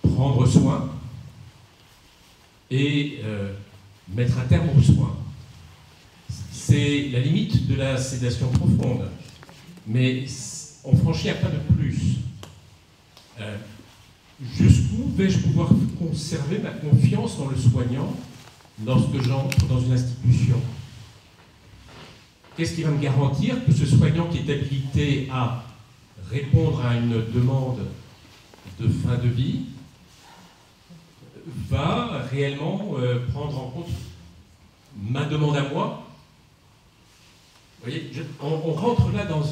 prendre soin et mettre un terme aux soins? C'est la limite de la sédation profonde, mais on franchit un pas de plus. Jusqu'où vais-je pouvoir conserver ma confiance dans le soignant lorsque j'entre dans une institution? Qu'est-ce qui va me garantir que ce soignant qui est habilité à répondre à une demande de fin de vie va réellement prendre en compte ma demande à moi? Vous voyez, on rentre là dans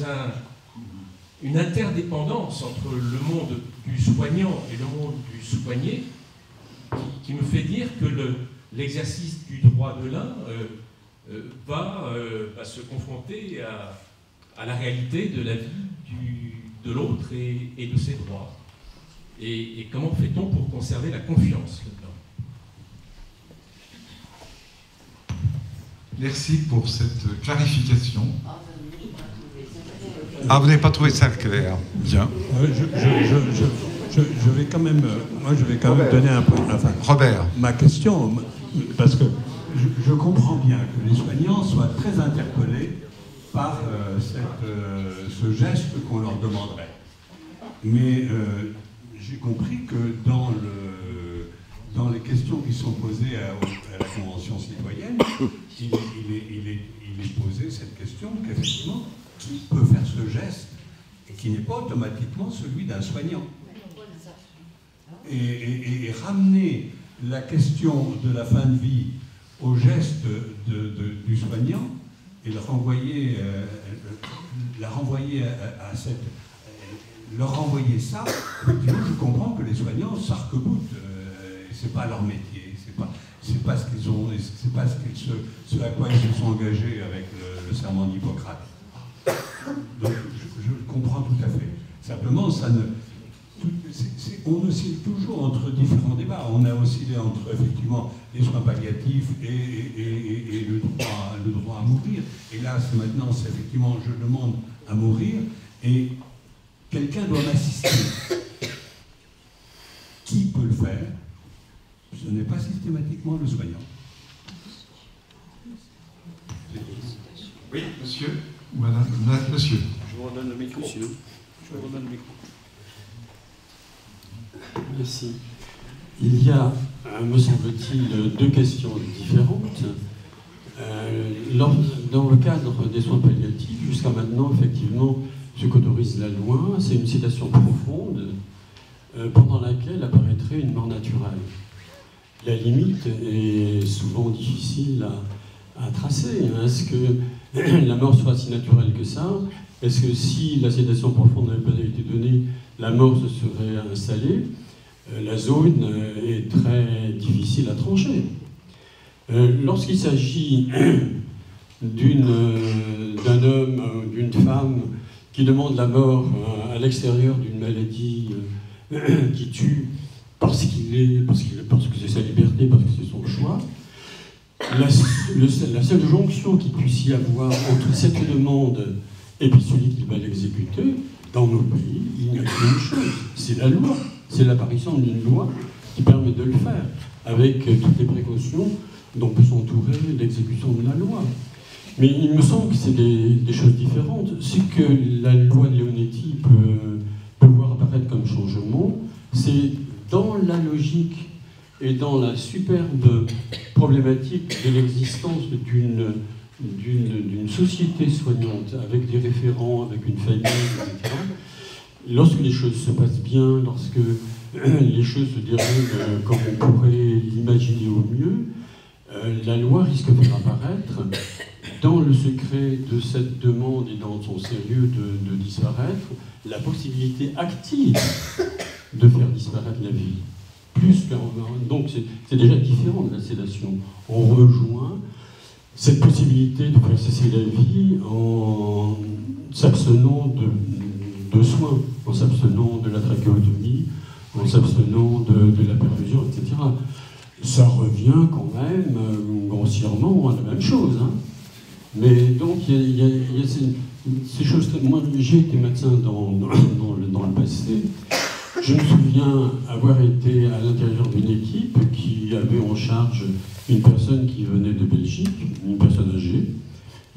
une interdépendance entre le monde du soignant et le monde du soigné qui me fait dire que l'exercice du droit de l'un va se confronter à la réalité de la vie de l'autre et de ses droits. Et comment fait-on pour conserver la confiance là-dedans? Merci pour cette clarification. Ah, vous n'avez pas trouvé ça clair? Bien. Je vais quand même, donner un point. Enfin, Robert. Ma question, parce que je comprends bien que les soignants soient très interpellés par ce geste qu'on leur demanderait. Mais j'ai compris que dans les questions qui sont posées à la Convention citoyenne, il est posé cette question qu'effectivement, qui peut faire ce geste et qui n'est pas automatiquement celui d'un soignant. Et ramener la question de la fin de vie au geste du soignant et le renvoyer, leur renvoyer ça, effectivement, je comprends que les soignants s'arc-boutent, c'est pas leur métier, c'est pas... c'est pas ce qu'ils ont, c'est pas ce à quoi ils se sont engagés avec le serment d'Hippocrate. Donc je comprends tout à fait. Simplement, on oscille toujours entre différents débats. On a oscillé entre effectivement les soins palliatifs et le droit à mourir. Et là, maintenant, c'est effectivement, je demande à mourir et quelqu'un doit m'assister. Qui peut le faire? Ce n'est pas systématiquement le soignant. Oui, monsieur. Voilà, monsieur. Je vous redonne le micro. Je vous redonne le micro. Merci. Il y a, me semble-t-il, deux questions différentes. Dans le cadre des soins palliatifs, jusqu'à maintenant, effectivement, ce qu'autorise la loi, c'est une sédation profonde pendant laquelle apparaîtrait une mort naturelle. La limite est souvent difficile à tracer. Est-ce que la mort soit si naturelle que ça? Est-ce que si la sédation profonde n'avait pas été donnée, la mort se serait installée? La zone est très difficile à trancher. Lorsqu'il s'agit d'un homme, d'une femme qui demande la mort à l'extérieur d'une maladie qui tue parce que c'est sa liberté, parce que c'est son choix, la seule jonction qu'il puisse y avoir entre cette demande et puis celui qui va l'exécuter, dans nos pays, il n'y a qu'une chose, c'est la loi. C'est l'apparition d'une loi qui permet de le faire, avec toutes les précautions dont peut s'entourer l'exécution de la loi. Mais il me semble que c'est des choses différentes. Ce que la loi de Leonetti peut voir apparaître comme changement, c'est dans la logique et dans la superbe problématique de l'existence d'une société soignante, avec des référents, avec une famille, etc. Lorsque les choses se passent bien, lorsque les choses se déroulent comme on pourrait l'imaginer au mieux, la loi risque de faire apparaître, dans le secret de cette demande et dans son sérieux de disparaître, la possibilité active de faire disparaître la vie. Donc c'est déjà différent de la sédation. On rejoint cette possibilité de faire cesser la vie en s'abstenant de soins, en s'abstenant de la trachéotomie, en s'abstenant de la perfusion, etc. Ça revient quand même grossièrement à la même chose. Hein. Mais donc il y a ces choses. Moi, j'ai été médecin dans le passé. Je me souviens avoir été à l'intérieur d'une équipe qui avait en charge une personne qui venait de Belgique, une personne âgée,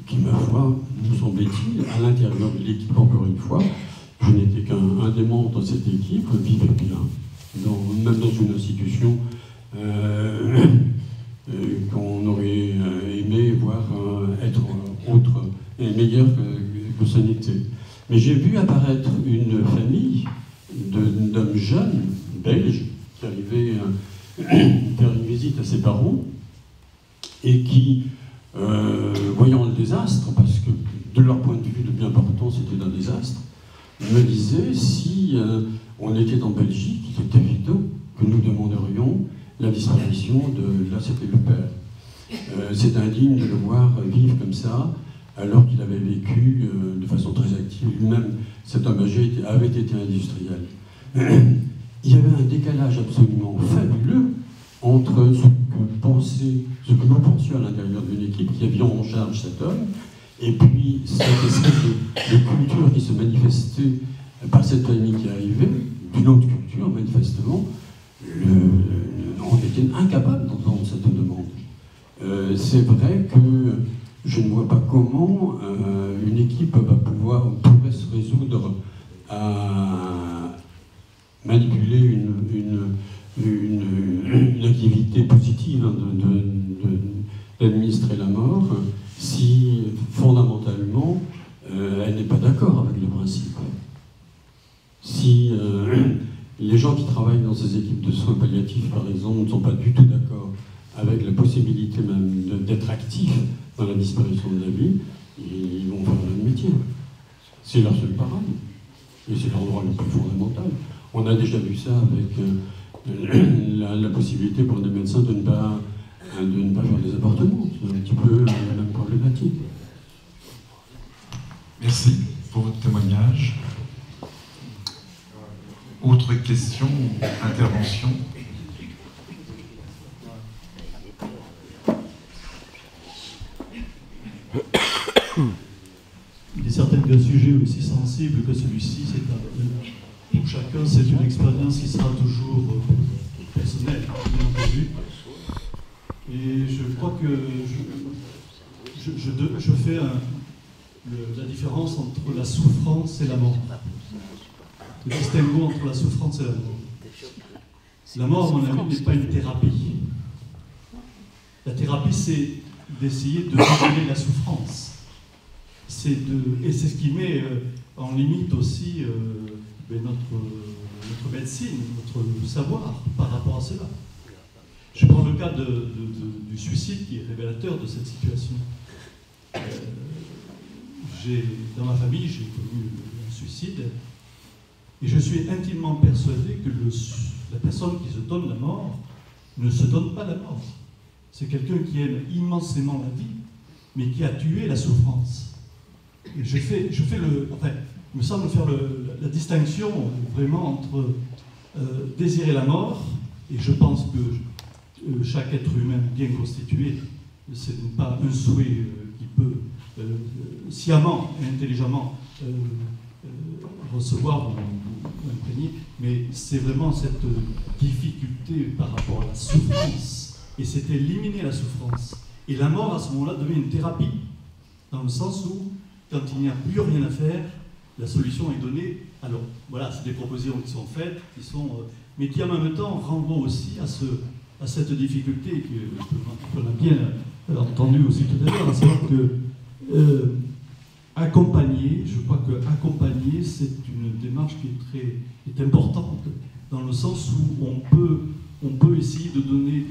qui, ma foi, nous semblait-il, à l'intérieur de l'équipe, encore une fois, je n'étais qu'un des membres de cette équipe, vivait bien, même dans une institution qu'on aurait aimé voir être autre et meilleure que ce n'était. Mais j'ai vu apparaître une famille d'hommes jeunes, belges, qui arrivaient faire une visite à ses parents et qui, voyant le désastre, parce que de leur point de vue, le bien portant, c'était un désastre, me disaient si on était en Belgique, il est évident que nous demanderions la disparition de... Là, c'était le père. C'est indigne de le voir vivre comme ça, alors qu'il avait vécu de façon très active. Lui-même, cet homme âgé avait été industriel. Il y avait un décalage absolument fabuleux entre ce que nous pensions à l'intérieur d'une équipe qui avait en charge cet homme, et puis cette espèce de culture qui se manifestait par cette famille qui arrivait, d'une autre culture, manifestement, on était incapable d'entendre cette demande. C'est vrai que je ne vois pas comment une équipe pourrait se résoudre à manipuler une activité positive d'administrer la mort si fondamentalement elle n'est pas d'accord avec le principe. Si les gens qui travaillent dans ces équipes de soins palliatifs, par exemple, ne sont pas du tout d'accord avec la possibilité même d'être actifs dans la disparition de la vie, ils vont faire le même métier. C'est leur seul parade. Et c'est leur droit le plus fondamental. On a déjà vu ça avec la possibilité pour des médecins de ne pas de ne pas faire des appartements. C'est un petit peu la même problématique. Merci pour votre témoignage. Autre question ou intervention? Il est certain qu'un sujet aussi sensible que celui-ci, pour chacun, c'est une expérience qui sera toujours personnelle, bien entendu. Et je crois que je fais la différence entre la souffrance et la mort. Le distinguo entre la souffrance et la mort. La mort, à mon avis, n'est pas une thérapie. La thérapie, c'est d'essayer de réguler la souffrance. Et c'est ce qui met en limite aussi notre médecine, notre savoir par rapport à cela. Je prends le cas du suicide qui est révélateur de cette situation. Dans ma famille, j'ai connu un suicide et je suis intimement persuadé que la personne qui se donne la mort ne se donne pas la mort. C'est quelqu'un qui aime immensément la vie, mais qui a tué la souffrance. Et il me semble faire la distinction vraiment entre désirer la mort, et je pense que chaque être humain bien constitué, ce n'est pas un souhait qui peut sciemment et intelligemment recevoir ou imprégner, mais c'est vraiment cette difficulté par rapport à la souffrance, et c'est éliminer la souffrance. Et la mort, à ce moment-là, devient une thérapie, dans le sens où, quand il n'y a plus rien à faire, la solution est donnée. Alors, voilà, c'est des propositions qui sont faites, mais qui en même temps renvoient aussi à cette difficulté qu'on a bien entendu aussi tout à l'heure, à savoir que accompagner, je crois que accompagner, c'est une démarche qui est importante, dans le sens où on peut essayer de donner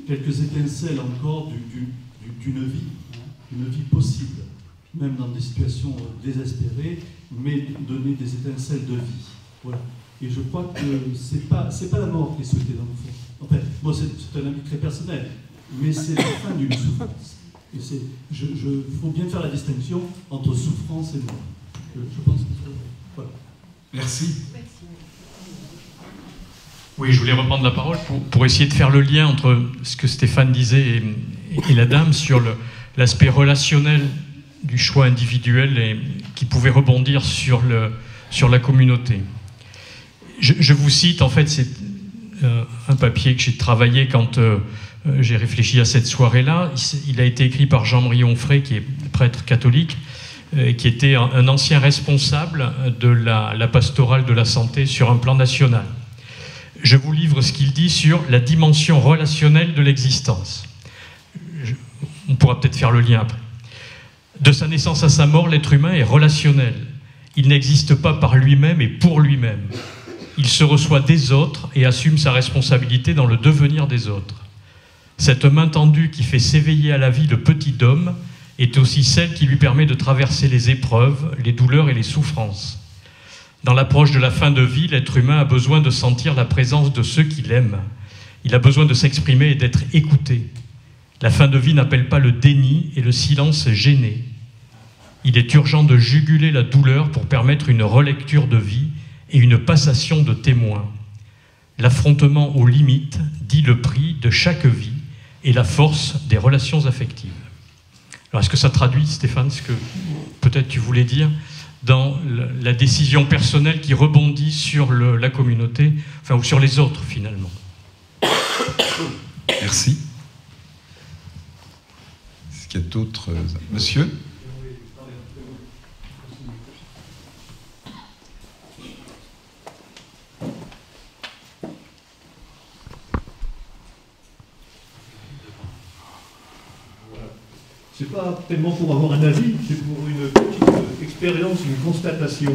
quelques étincelles encore d'une vie possible, même dans des situations désespérées, mais donner des étincelles de vie. Voilà. Et je crois que c'est pas la mort qui est souhaitée dans le fond. En fait, moi c'est un avis très personnel, mais c'est la fin d'une souffrance. Et faut bien faire la distinction entre souffrance et mort. Je pense que voilà. Merci. Oui, je voulais reprendre la parole pour essayer de faire le lien entre ce que Stéphane disait et la dame sur l'aspect relationnel du choix individuel et qui pouvait rebondir sur la communauté. Je vous cite, en fait, c'est un papier que j'ai travaillé quand j'ai réfléchi à cette soirée-là. Il a été écrit par Jean-Marie Onfray, qui est prêtre catholique, qui était un ancien responsable de la pastorale de la santé sur un plan national. Je vous livre ce qu'il dit sur la dimension relationnelle de l'existence. On pourra peut-être faire le lien après. De sa naissance à sa mort, l'être humain est relationnel. Il n'existe pas par lui-même et pour lui-même. Il se reçoit des autres et assume sa responsabilité dans le devenir des autres. Cette main tendue qui fait s'éveiller à la vie le petit homme est aussi celle qui lui permet de traverser les épreuves, les douleurs et les souffrances. Dans l'approche de la fin de vie, l'être humain a besoin de sentir la présence de ceux qui l'aiment. Il a besoin de s'exprimer et d'être écouté. La fin de vie n'appelle pas le déni et le silence gêné. Il est urgent de juguler la douleur pour permettre une relecture de vie et une passation de témoins. L'affrontement aux limites dit le prix de chaque vie et la force des relations affectives. Alors, est-ce que ça traduit, Stéphane, ce que peut-être tu voulais dire dans la décision personnelle qui rebondit sur la communauté, enfin, ou sur les autres, finalement? Merci. Est-ce qu'il y a d'autres... Monsieur ? C'est pas tellement pour avoir un avis, c'est pour une petite expérience, une constatation.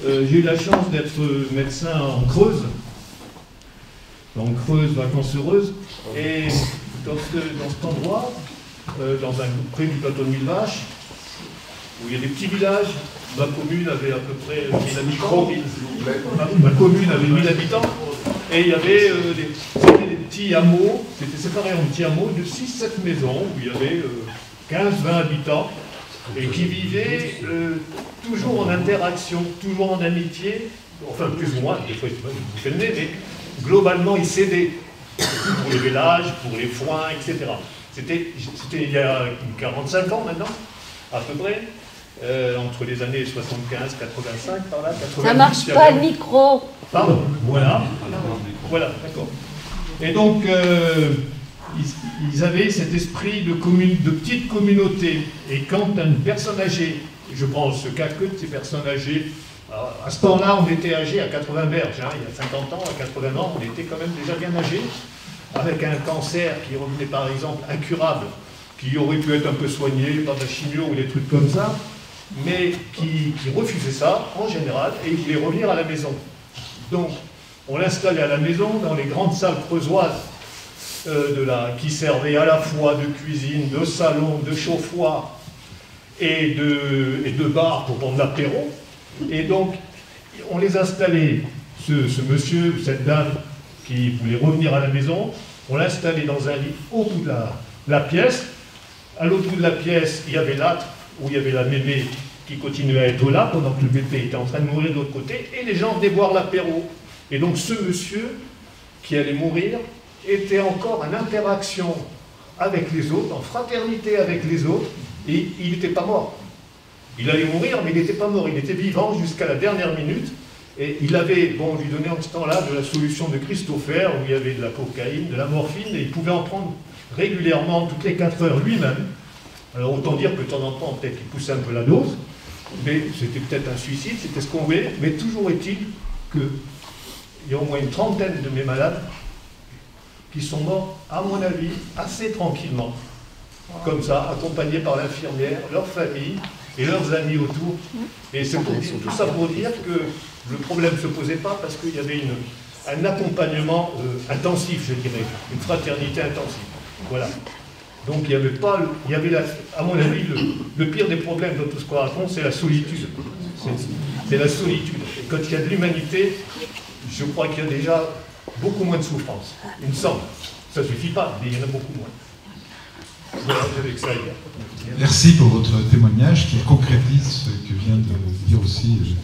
J'ai eu la chance d'être médecin en Creuse vacances heureuses, et dans cet endroit, près du plateau de Millevaches, où il y a des petits villages, ma commune avait à peu près 1000 habitants. Ma commune avait 1000 habitants. Et il y avait des petits hameaux, c'était séparé en petits hameaux de 6-7 maisons, où il y avait 15-20 habitants, et qui vivaient toujours en interaction, toujours en amitié, enfin plus ou moins, des fois ils se faisaient le nez, mais globalement ils s'aidaient pour les vélages, pour les foins, etc. C'était il y a 45 ans maintenant, à peu près, entre les années 75, 85, par là, 90. Ça marche pas le micro. Pardon, voilà. Voilà, d'accord. Et donc, ils avaient cet esprit de petite communauté. Et quand une personne âgée, je prends ce cas que de ces personnes âgées, à ce temps-là, on était âgés à 80 berges, hein, il y a 50 ans, à 80 ans, on était quand même déjà bien âgés, avec un cancer qui revenait par exemple incurable, qui aurait pu être un peu soigné par de la chimio ou des trucs comme ça, mais qui refusait ça, en général, et il voulait revenir à la maison. Donc, on l'installait à la maison, dans les grandes salles creusoises, qui servaient à la fois de cuisine, de salon, de chauffoir, et de bar pour prendre l'apéro. Et donc, on les installait, ce monsieur ou cette dame qui voulait revenir à la maison, on l'installait dans un lit au bout de la pièce. À l'autre bout de la pièce, il y avait l'âtre, où il y avait la mémé qui continuait à être là, pendant que le bébé était en train de mourir de l'autre côté, et les gens venaient boire l'apéro. Et donc ce monsieur, qui allait mourir, était encore en interaction avec les autres, en fraternité avec les autres, et il n'était pas mort. Il allait mourir, mais il n'était pas mort, il était vivant jusqu'à la dernière minute. Et il avait, bon, on lui donnait en ce temps-là de la solution de Christopher, où il y avait de la cocaïne, de la morphine, et il pouvait en prendre régulièrement, toutes les 4 heures lui-même. Alors autant dire que de temps en temps, peut-être qu'il poussait un peu la dose, mais c'était peut-être un suicide, c'était ce qu'on voulait, mais toujours est-il qu'il y a au moins une trentaine de mes malades qui sont morts, à mon avis, assez tranquillement, comme ça, accompagnés par l'infirmière, leur famille et leurs amis autour. Et c'est tout ça pour dire que le problème ne se posait pas parce qu'il y avait un accompagnement intensif, je dirais, une fraternité intensive. Voilà. Donc il y avait à mon avis, le pire des problèmes dans tout ce qu'on raconte, c'est la solitude. C'est la solitude. Et quand il y a de l'humanité, je crois qu'il y a déjà beaucoup moins de souffrance. Il me semble. Ça ne suffit pas, mais il y en a beaucoup moins. Voilà, j'avais que ça à dire. Merci pour votre témoignage qui concrétise ce que vient de dire aussi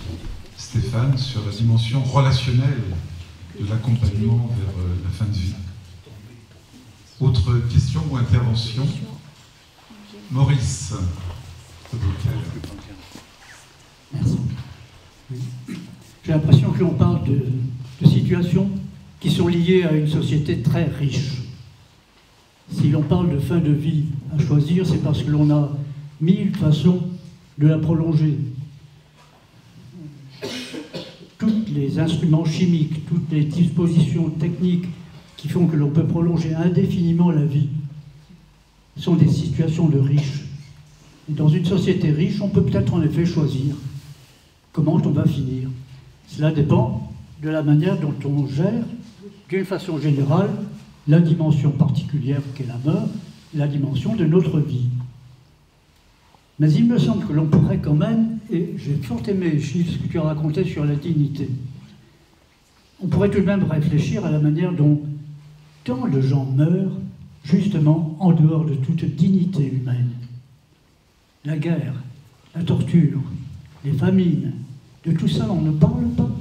Stéphane sur la dimension relationnelle de l'accompagnement vers la fin de vie. Autre question ou intervention? Maurice. Merci. J'ai l'impression que l'on parle de situations qui sont liées à une société très riche. Si l'on parle de fin de vie à choisir, c'est parce que l'on a 1000 façons de la prolonger. Tous les instruments chimiques, toutes les dispositions techniques qui font que l'on peut prolonger indéfiniment la vie sont des situations de riches. Et dans une société riche, on peut peut-être en effet choisir comment on va finir. Cela dépend de la manière dont on gère, d'une façon générale, la dimension particulière qu'est la mort, la dimension de notre vie. Mais il me semble que l'on pourrait quand même, et j'ai fort aimé, Chief, ce que tu as raconté sur la dignité, on pourrait tout de même réfléchir à la manière dont tant de gens meurent, justement, en dehors de toute dignité humaine. La guerre, la torture, les famines, de tout ça, on ne parle pas.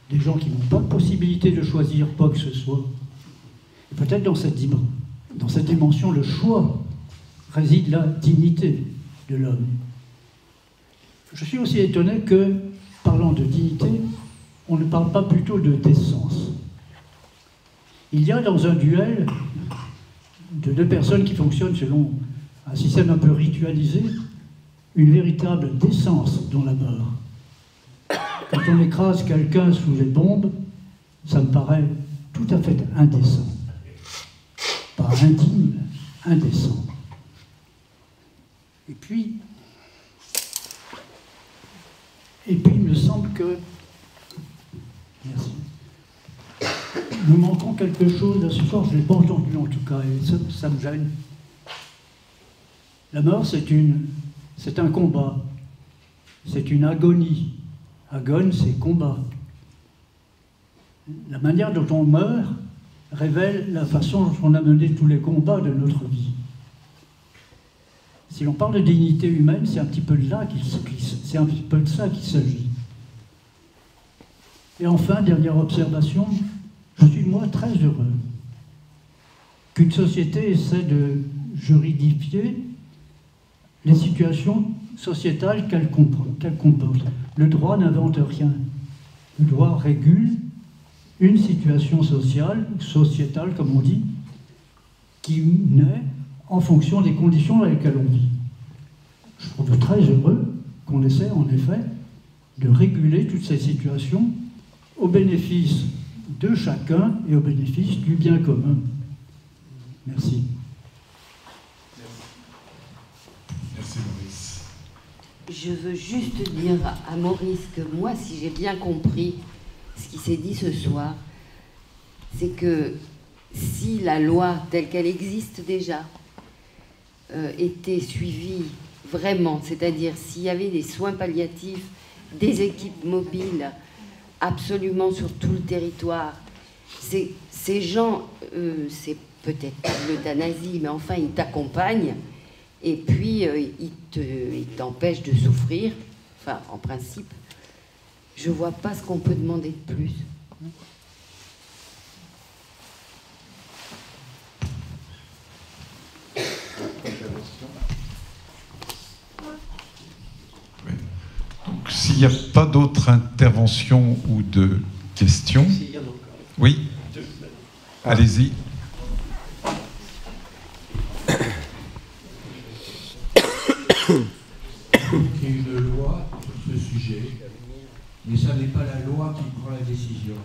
Des gens qui n'ont pas de possibilité de choisir quoi que ce soit. Et peut-être dans cette dimension, le choix réside la dignité de l'homme. Je suis aussi étonné que, parlant de dignité, on ne parle pas plutôt de décence. Il y a dans un duel de deux personnes qui fonctionnent selon un système un peu ritualisé, une véritable décence dans la mort. Quand on écrase quelqu'un sous les bombes, ça me paraît tout à fait indécent. Pas indigne, indécent. Et puis, il me semble que... Merci. Nous manquons quelque chose à ce soir, je ne l'ai pas entendu en tout cas, et ça me gêne. La mort, c'est un combat, c'est une agonie. Agone, c'est combat. La manière dont on meurt révèle la façon dont on a mené tous les combats de notre vie. Si l'on parle de dignité humaine, c'est un petit peu de ça qu'il s'agit. Et enfin, dernière observation, je suis moi très heureux qu'une société essaie de juridifier les situations sociétales qu'elle comporte. Le droit n'invente rien. Le droit régule une situation sociétale, comme on dit, qui naît en fonction des conditions dans lesquelles on vit. Je trouve très heureux qu'on essaie, en effet, de réguler toutes ces situations au bénéfice de chacun et au bénéfice du bien commun. Merci. Merci Maurice. Je veux juste dire à Maurice que moi, si j'ai bien compris ce qui s'est dit ce soir, c'est que si la loi telle qu'elle existe déjà était suivie vraiment, c'est-à-dire s'il y avait des soins palliatifs, des équipes mobiles absolument sur tout le territoire, ces gens, c'est peut-être pas de l'euthanasie, mais enfin ils t'accompagnent et puis ils t'empêchent de souffrir. Enfin, en principe, je vois pas ce qu'on peut demander de plus. Oui. Donc, s'il n'y a pas d'autres interventions ou de questions, oui, allez-y. Il y a une loi sur ce sujet, mais ça n'est pas la loi qui prend la décision.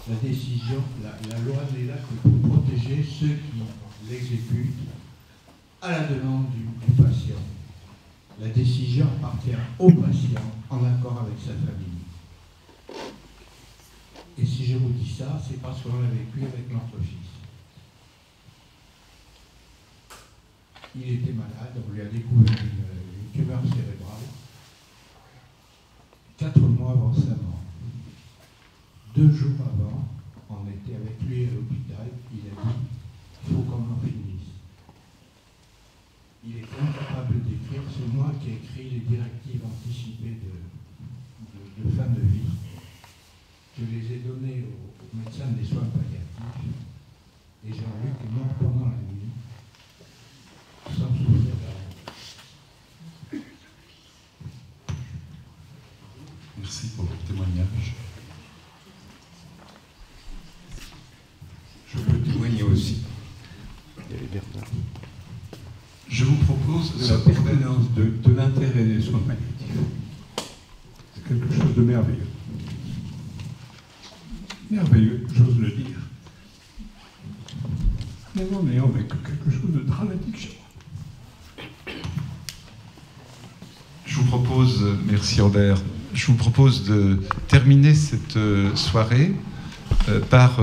La loi n'est là que pour protéger ceux qui l'exécutent à la demande du patient. La décision appartient au patient en accord avec sa famille. Et si je vous dis ça, c'est parce qu'on l'a vécu avec notre fils. Il était malade, on lui a découvert une tumeur cérébrale 4 mois avant sa mort. 2 jours avant, on était avec lui à l'hôpital, il a dit « il faut qu'on en finisse ». Il est incapable d'écrire, c'est moi qui ai écrit les directives anticipées de fin de vie. Je les ai données au médecin des soins palliatifs et Jean-Luc est mort pendant la nuit, sans souffrir de rien. Merci pour votre témoignage. Je peux témoigner aussi. Je vous propose la permanence de l'intérêt des soins palliatifs. C'est quelque chose de merveilleux. Merveilleux, j'ose le dire. Mais on est avec quelque chose de dramatique chez moi. Je vous propose, merci Robert, je vous propose de terminer cette soirée par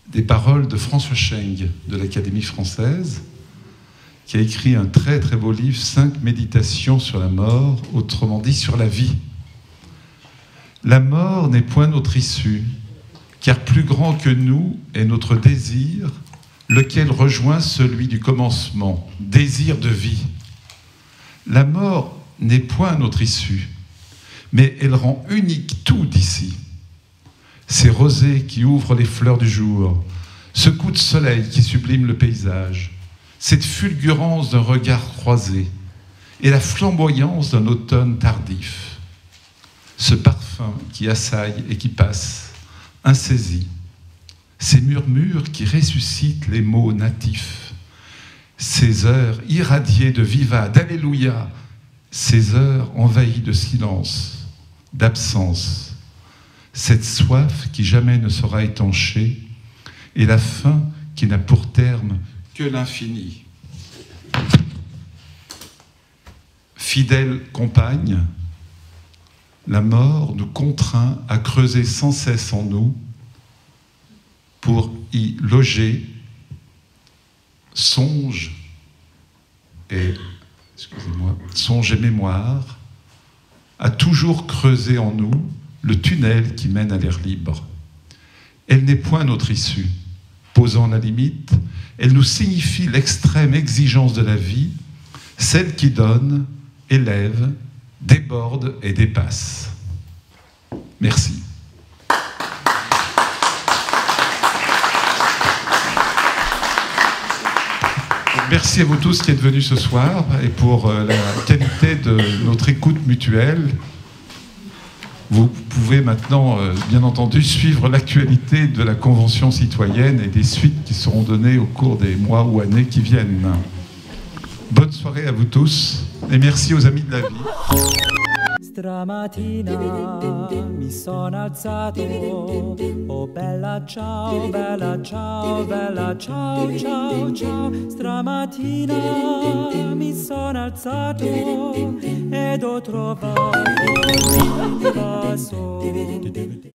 des paroles de François Scheng de l'Académie française, qui a écrit un très très beau livre, 5 méditations sur la mort, autrement dit sur la vie. La mort n'est point notre issue, car plus grand que nous est notre désir, lequel rejoint celui du commencement, désir de vie. La mort n'est point notre issue, mais elle rend unique tout d'ici. Ces rosées qui ouvrent les fleurs du jour, ce coup de soleil qui sublime le paysage, cette fulgurance d'un regard croisé et la flamboyance d'un automne tardif, ce parfum qui assaille et qui passe, insaisi, ces murmures qui ressuscitent les mots natifs, ces heures irradiées de viva, d'alléluia, ces heures envahies de silence, d'absence, cette soif qui jamais ne sera étanchée et la faim qui n'a pour terme que l'infini. Fidèle compagne, la mort nous contraint à creuser sans cesse en nous pour y loger songe et mémoire, à toujours creuser en nous le tunnel qui mène à l'air libre. Elle n'est point notre issue. Posant la limite, elle nous signifie l'extrême exigence de la vie, celle qui donne, élève, déborde et dépasse. Merci. Merci à vous tous qui êtes venus ce soir et pour la qualité de notre écoute mutuelle. Vous pouvez maintenant, bien entendu, suivre l'actualité de la Convention citoyenne et des suites qui seront données au cours des mois ou années qui viennent. Bonne soirée à vous tous et merci aux amis de la vie. Stamattina mi sono alzato, oh bella ciao, bella ciao, bella ciao, ciao, ciao. Stamattina mi sono alzato ed ho trovato un vaso.